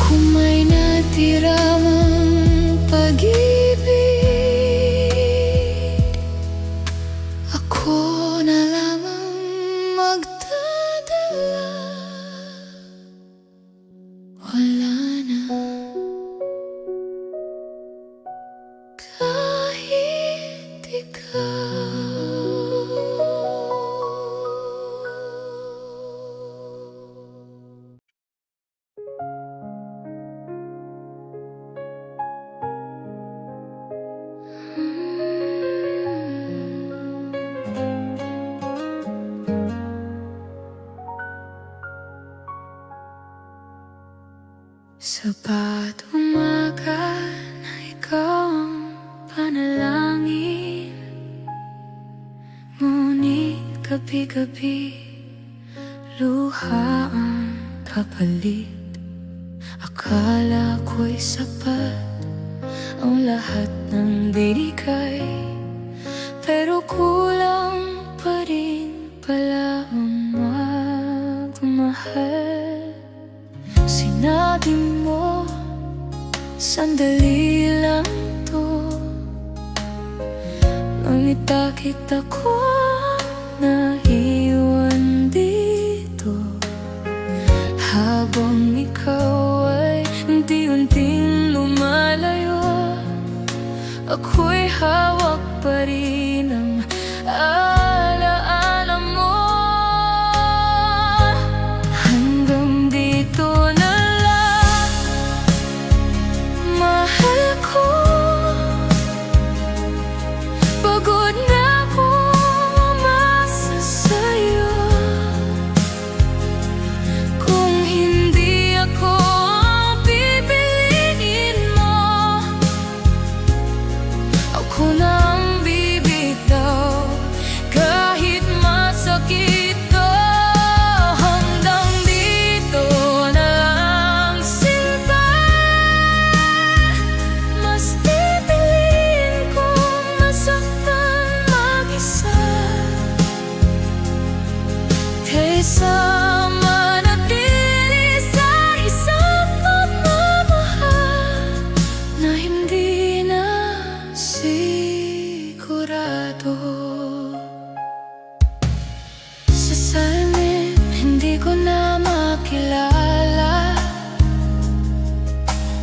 Kung may natira mang pag-ibig, ako na lamang magdadala. Wala na kahit ikaw. Sa bawat umaga na ikaw ang panalangin, ngunit gabi-gabi luha ang kapalit. Akala ko'y sapat ang lahat ng binigay, pero kulang pa rin pala ang magmahal. Sinabi mo, sandali lang to, ngunit bakit ako naiwan dito? Habang ikaw ay unti-unting lumalayo, ako'y hawak pa rin ng alaala mo. Hanggang dito na lang, mahal ko. Pagod na akong umasa sa'yo. Kung hindi ako ang pipiliin mo, ako na ang bibitaw. Kahit masakit to, hanggang dito na lang sinta. Mas pipiliin kong masaktan sigurado. Sa salamin, hindi ko na makilala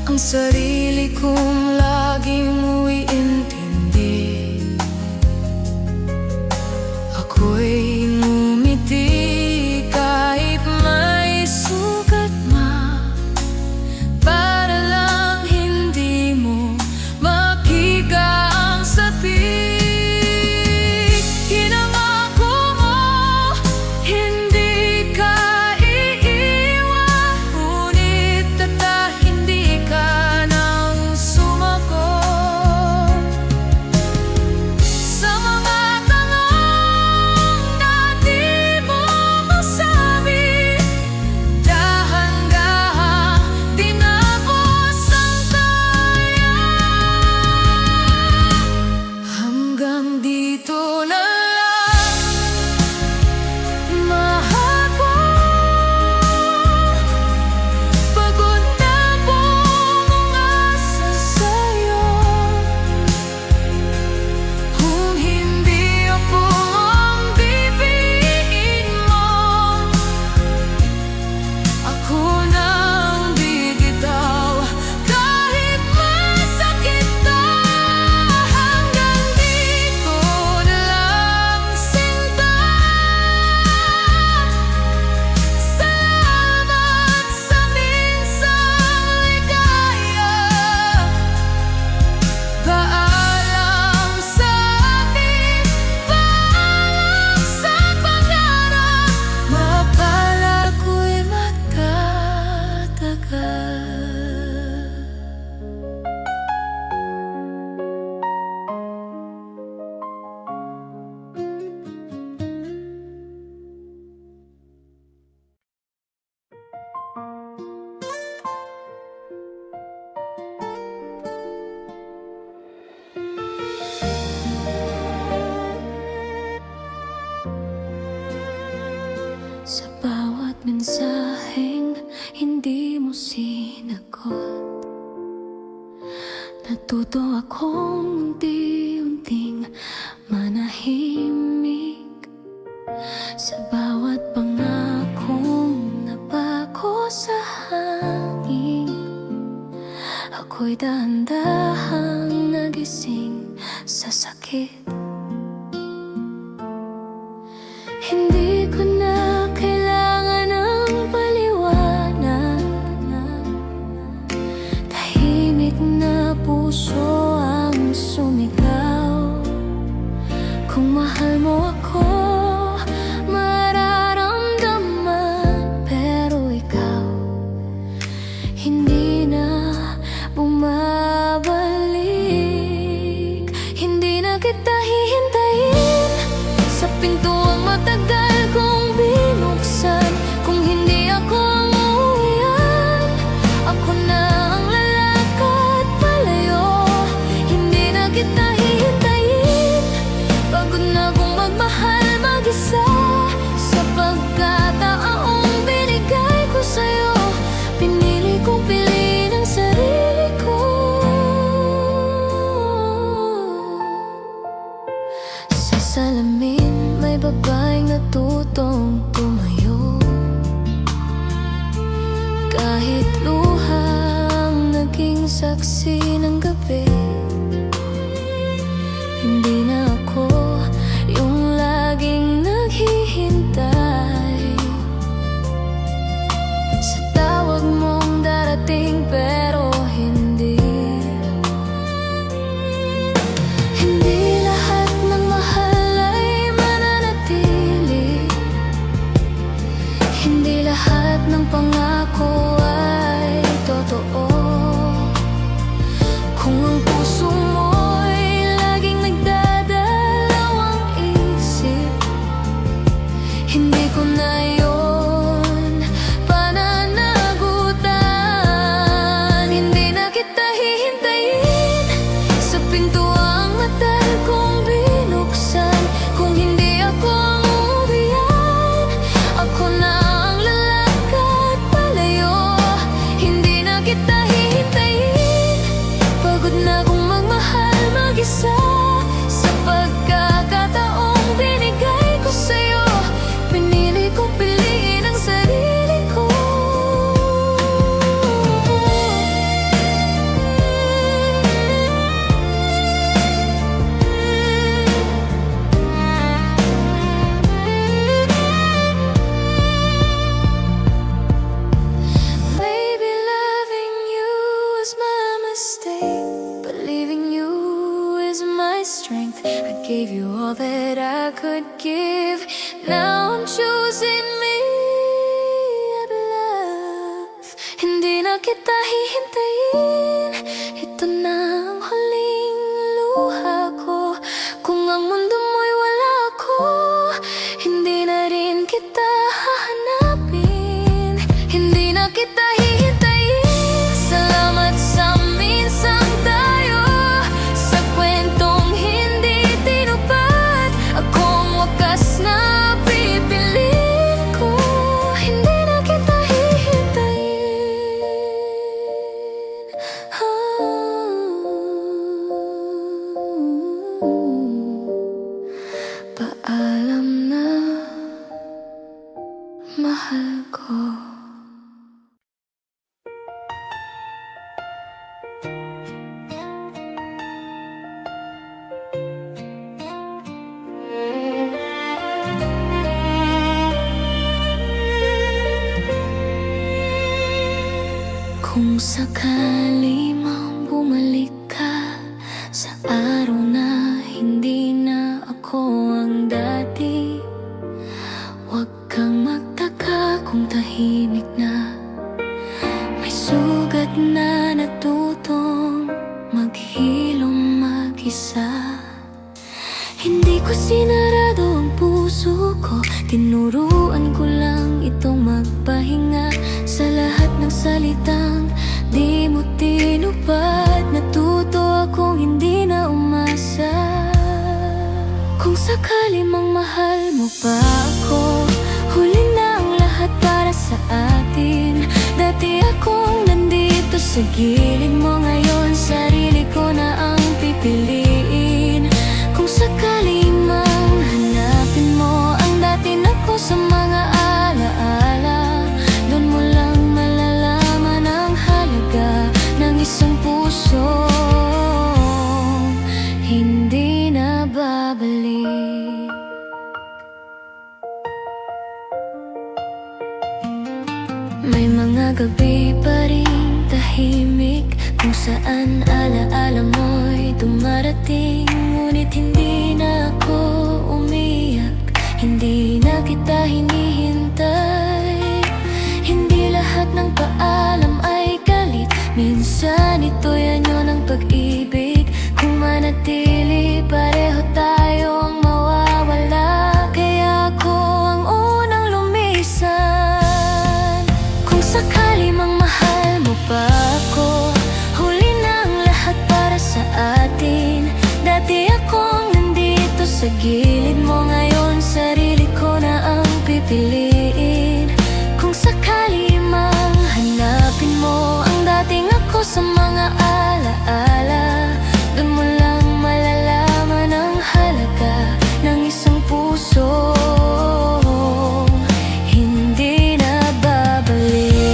ang sarili kong laging mo'y intindi. Ako'y ngumiti kahit may sugat na, para lang hindi mo makita ang sapik. Hinangako mo, hindi ka iiwan, ngunit hindi ka nang sumagot sa mga tanong na di mo masabi. Dahan-dahan tinapos ang taya, hanggang dito na lang, mahal ko. Pagod na buong asa sa'yo, kung hindi ako ang bibiin mo, ako nang bibitaw kahit masakit na. Hanggang dito na lang, sinta. Salamat sa minsang ligaya. Paalam sa atin, paalam sa pangarap, mapalad ko'y magtatagal. Sa bawat mensaheng hindi mo sinagot, natuto akong unti-unting manahimik. Sa bawat pangakong napako sa hangin, ako'y dahan-dahang nagising sa sakit. Hindi ko na kailangan ng paliwanag, tahimik na puso ang sumigaw. Kung mahal mo ako, mararamdaman, pero ikaw hindi na bumabalik. Hindi na kita hihintayin sa pintuang matagal kong binuksan. Kung hindi ako ang uuwian, ako na ang lalakad palayo. Hindi na kita hihintayin, pagod na kong magmahal mag-isa. Sa pagkataong binigay ko sa'yo, pinili kong piliin ang sarili ko. Sa salamin, may babaeng natutong tumayo, kahit luhang naging saksi ng gabi. Hindi na ako yung laging naghihintay sa tawag mong darating, pero hindi. Hindi lahat ng mahal ay mananatili, hindi lahat ng pangako ay totoo. Kung gave you all that I could give. Now I'm choosing me at love. Hindi na kita hihintayin. Ito na ang huling luha ko. Kung ang mundo mo'y wala ako, hindi na rin kita hahanapin. Hindi na kita hihintayin. Salamat sa minsang tayo, sa kwentong hindi tinupad. Akong wakas na pipiliin ko. Hindi na kita hihintayin. Paalam na, mahal ko. Kung sakali mang bumalik ka sa araw na hindi na ako ang dati, huwag kang magtaka kung tahimik na. May sugat na natutong maghilom mag-isa. Hindi ko sinarado ang puso ko, tinuruan ko lang itong magpahinga. Sa lahat ng salitang di mo tinupad, natuto akong hindi na umasa. Kung sakali mang mahal mo pa ako, huli na ang lahat para sa atin. Dati akong nandito sa gilid mo, ngayon sarili ko na ang pipiliin. Kung sakali mang hanapin mo ang dati na ko sa mga alaala, doon mo lang malalaman ang halaga ng isang puso hindi na babalik. May mga gabi pa rin tahimik, kung saan alaala mo'y dumarating. Ngunit hindi na ako umiyak, hindi na kita hinihintay. Hindi lahat ng paalam ay galit, minsan ito'y anyo ng pag-ibig. Kung manatili, pareho tayong mawawala. Kaya ako ang unang lumisan. Kung sakali mang mahal mo pa ako, huli na ang lahat para sa atin. Dati akong nandito sa gilid mo, ngayon sarili ko na ang pipiliin. Kung sakali mang hanapin mo ang dating ako sa mga alaala, doon mo lang malalaman ang halaga ng isang puso hindi na babalik.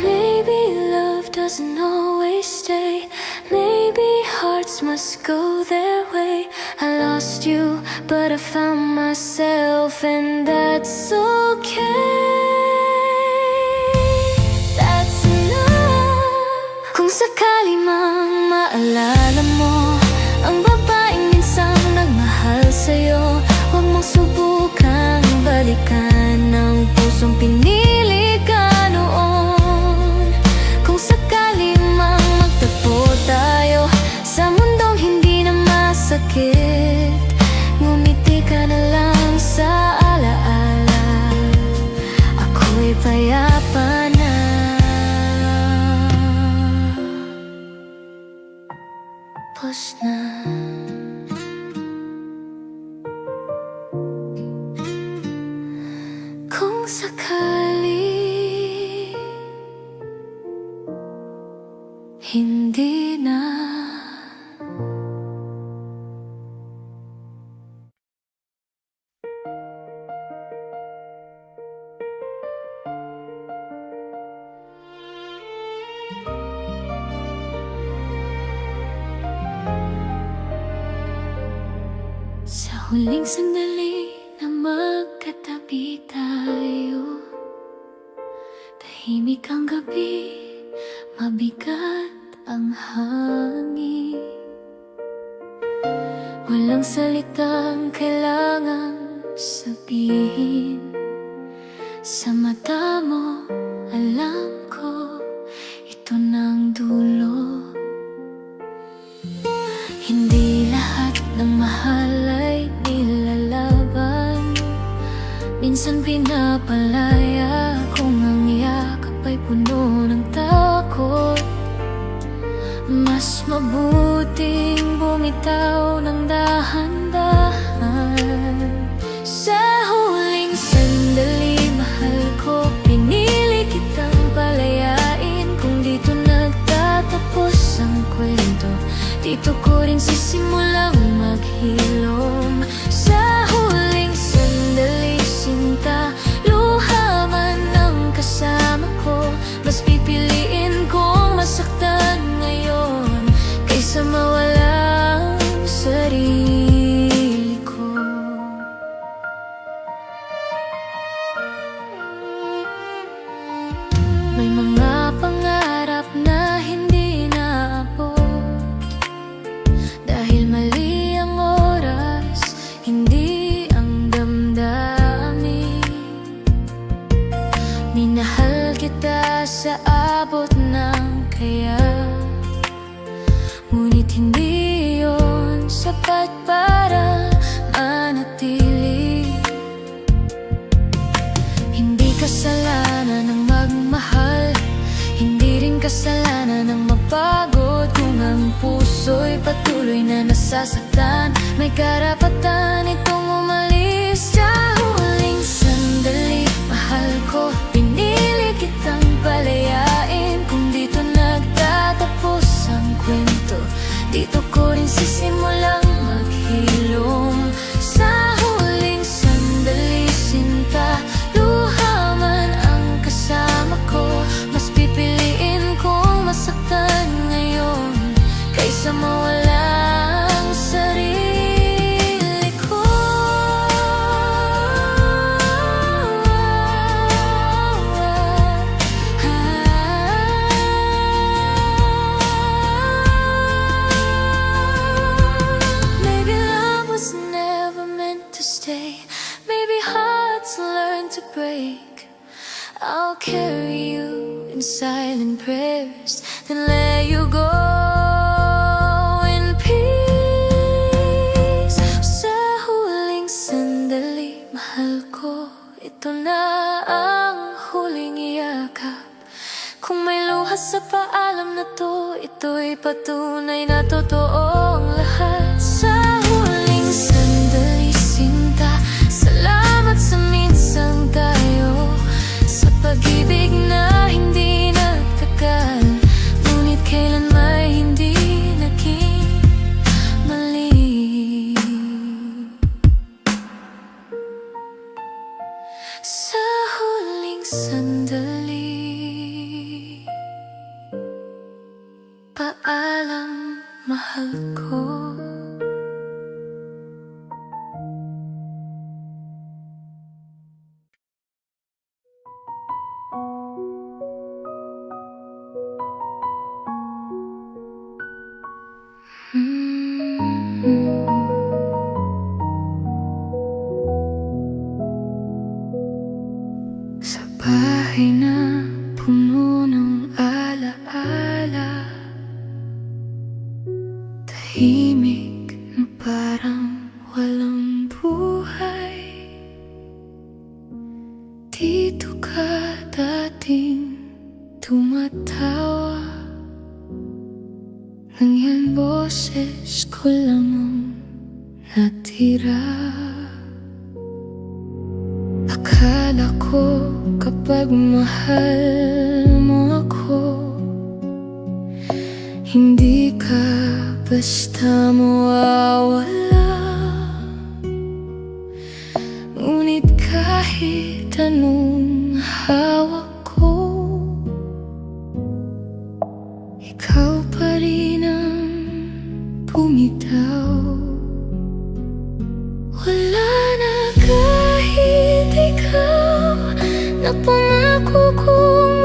Maybe love doesn't always stay, maybe hearts must go their way. I lost you, but I found myself, and that's okay. That's enough. Kung sakali mang maalala mo ang babaeng minsang nagmahal sa'yo, huwag mong subukang balikan ang pusong pinili ka noon. Kung sakali mang magtagpo tayo sa mundong hindi na masakit, ngumiti ka na lang sa alaala, ako'y payapa na. Tapos na. Kung sakali hindi na. Sa huling sandali na Tahimik ang gabi, mabigat ang hangin. Walang salitang kailangang sabihin. Sa mata mo, alam ko, ito ng dulo. Hindi lahat ng mahal ay nilalaban. Minsan pinapalaya kung ang yakap ay puno ng takot. Mas mabuting bumitaw ng dahan-dahan. Sa huling sandali, mahal ko, pinili kitang palayain. Kung dito nagtatapos ang kwento, dito ko rin sisimulang maghilom. Sa huling sandali, sinta, luha man ang kasama ko. Mas pipiliin kong masaktan ngayon kaysa mawala ang sarili ko. May mga pangarap na hindi naabot dahil mali ang oras, hindi ang damdamin. Minahal kita sa abot ng kaya, ngunit hindi yun sapat para manatili. Hindi kasalanan ng magmahal, hindi rin kasalanan ng mapagod. Kung ang puso'y patuloy na nasasaktan, may karapatan itong umalis. Sa huling sandali, mahal ko, pinili kitang palayain. Kung dito nagtatapos ang kwento, dito ko rin sisimulang maghilom. Sa huling sandali, sinta, luha man ang kasama ko. Mas pipiliin kong masaktan ngayon kaysa mawala ang sarili ko. Maybe love was never meant to stay. Maybe hearts learn to break. I'll carry you in silent prayers, then let you go in peace. Sa huling sandali, mahal ko, ito na ang huling iyakap. Kung may luha sa paalam na to, ito'y patunay na totoo ang lahat. Sa huling sandali, sinta, salamat sa minsang tayo, sa pag-ibig na hindi nagtagal, ngunit kailan may hindi naging mali. Sa huling sandali, paalam, mahal ko. Sa bahay na puno ng alaala, tahimik na parang walang buhay. Dito ka dating tumatawa, nang yan boses ko lang ang natira. Akala ko kapag mahal mo ako, hindi ka basta mawawala. Ngunit kahit anong hawak ko, ikaw pa rin ang bumitaw. Wala na kahit ikaw na pangako kong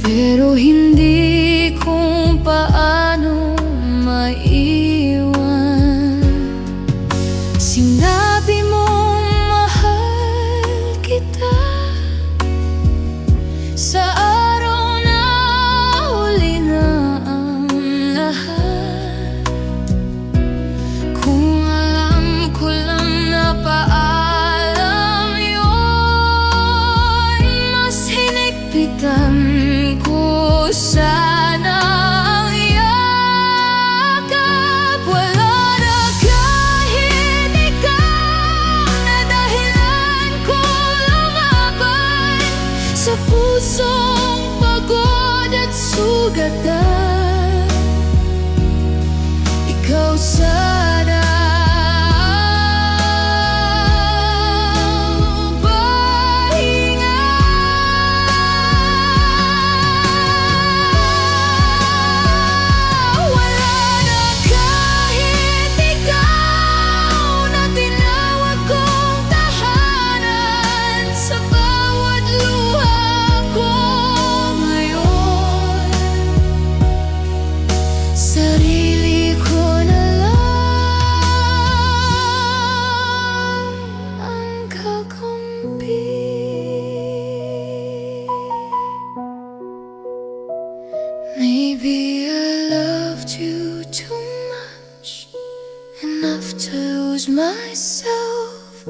pero hindi kung paano maiwan. Sinabi mong mahal kita sa araw na huli na ang lahat. Kung alam ko lang na paalam yun, mas hinigpitan ko sana ang yakap. Wala na kahit ikaw na dahilan ko lumaban sa pusong pagod at sugatan. Ikaw sana sarili ko na lang ang kakampi. Maybe I loved you too much, enough to lose myself.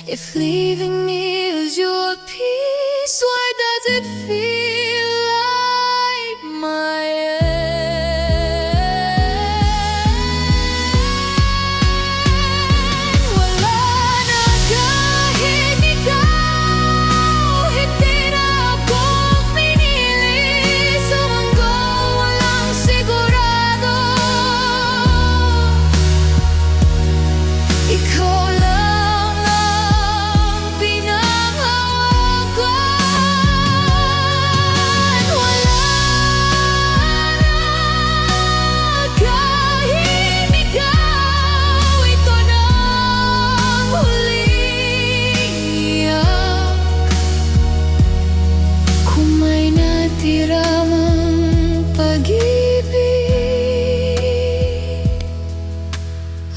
If leaving me is your peace, why does it feel like my end?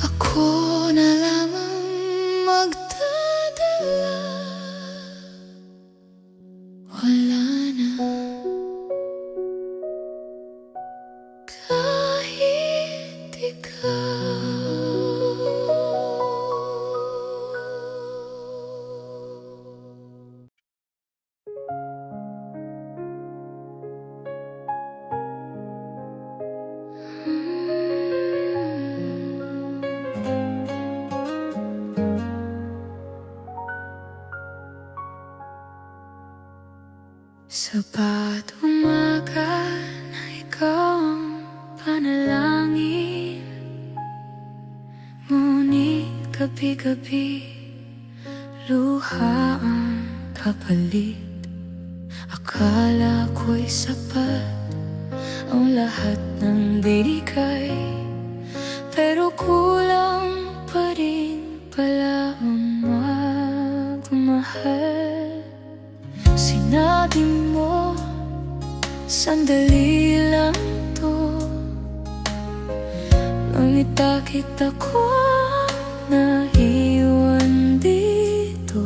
Ako na lamang magdadala. Wala na kahit ikaw. Sa bawat umaga na ikaw ang panalangin, ngunit gabi-gabi luha ang kapalit. Akala ko'y sapat ang lahat ng binigay, pero kulang pa rin pala ang magmahal. Sinabi mo, sandali lang to, nangitakit ako na iwan dito.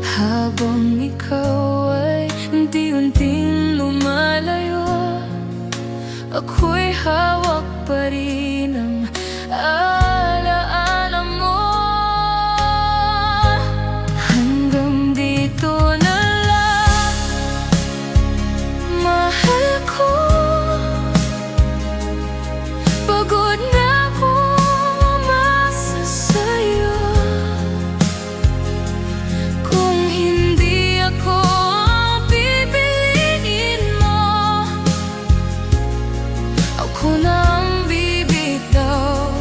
Habang ikaw ay unti-unting lumalayo, ako'y hawak pa rin ng alaala mo. Hanggang dito na lang, mahal ko. Pagod na akong umasa sa'yo. Kung hindi ako ang pipiliin mo, ako na ang bibitaw.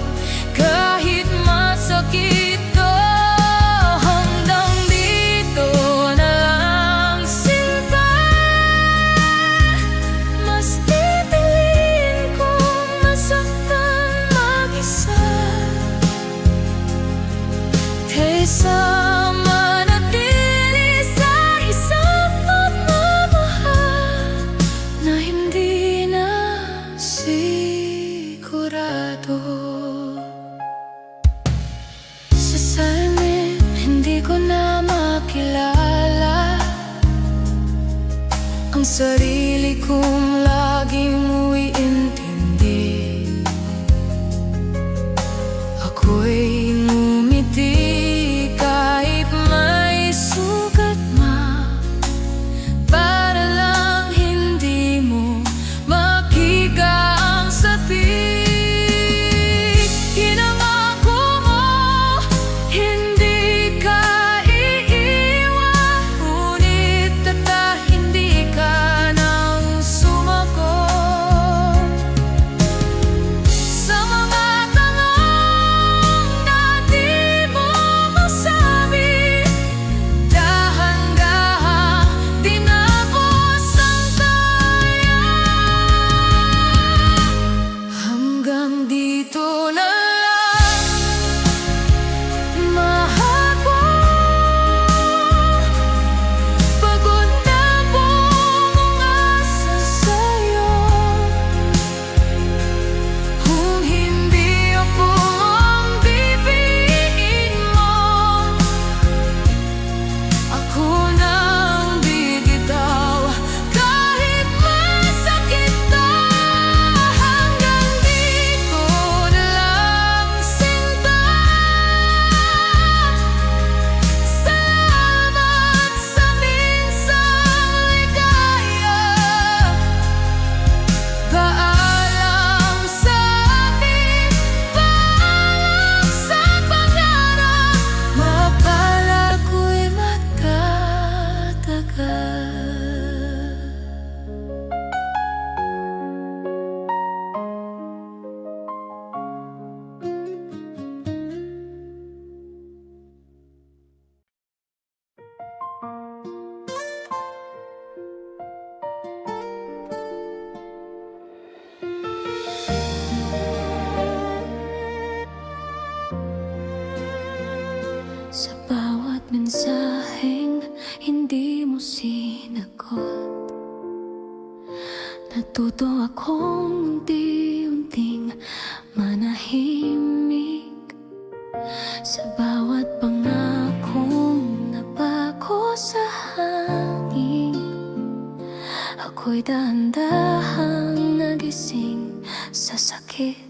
ang sarili kong laging mo'y intindi. Ako'y ngumiti kahit may sugat ma, para lang hindi mo makita ang sapik. Pinangako mo, hindi ka iiwan, ngunit hindi ka nang sumagot sa mga tanong na di mo masabi. Dahan-dahan din ako sangkaya, hanggang dito na lang, mahal ko. Pagod na buong umasa sa'yo, kung hindi ako ang bibiin mo, ako nang bibitaw kahit masakit na. Hanggang dito na lang, sinta. Salamat sa minsang ligaya. Paalam sa akin, paalam sa pangarap. Mapalad ko'y magtatagal. Sa bawat mensaheng hindi mo sinagot, natuto akong unti-unting manahimik. Sa bawat pangakong napako sa hangin, ako'y dahan-dahang nagising sa sakit.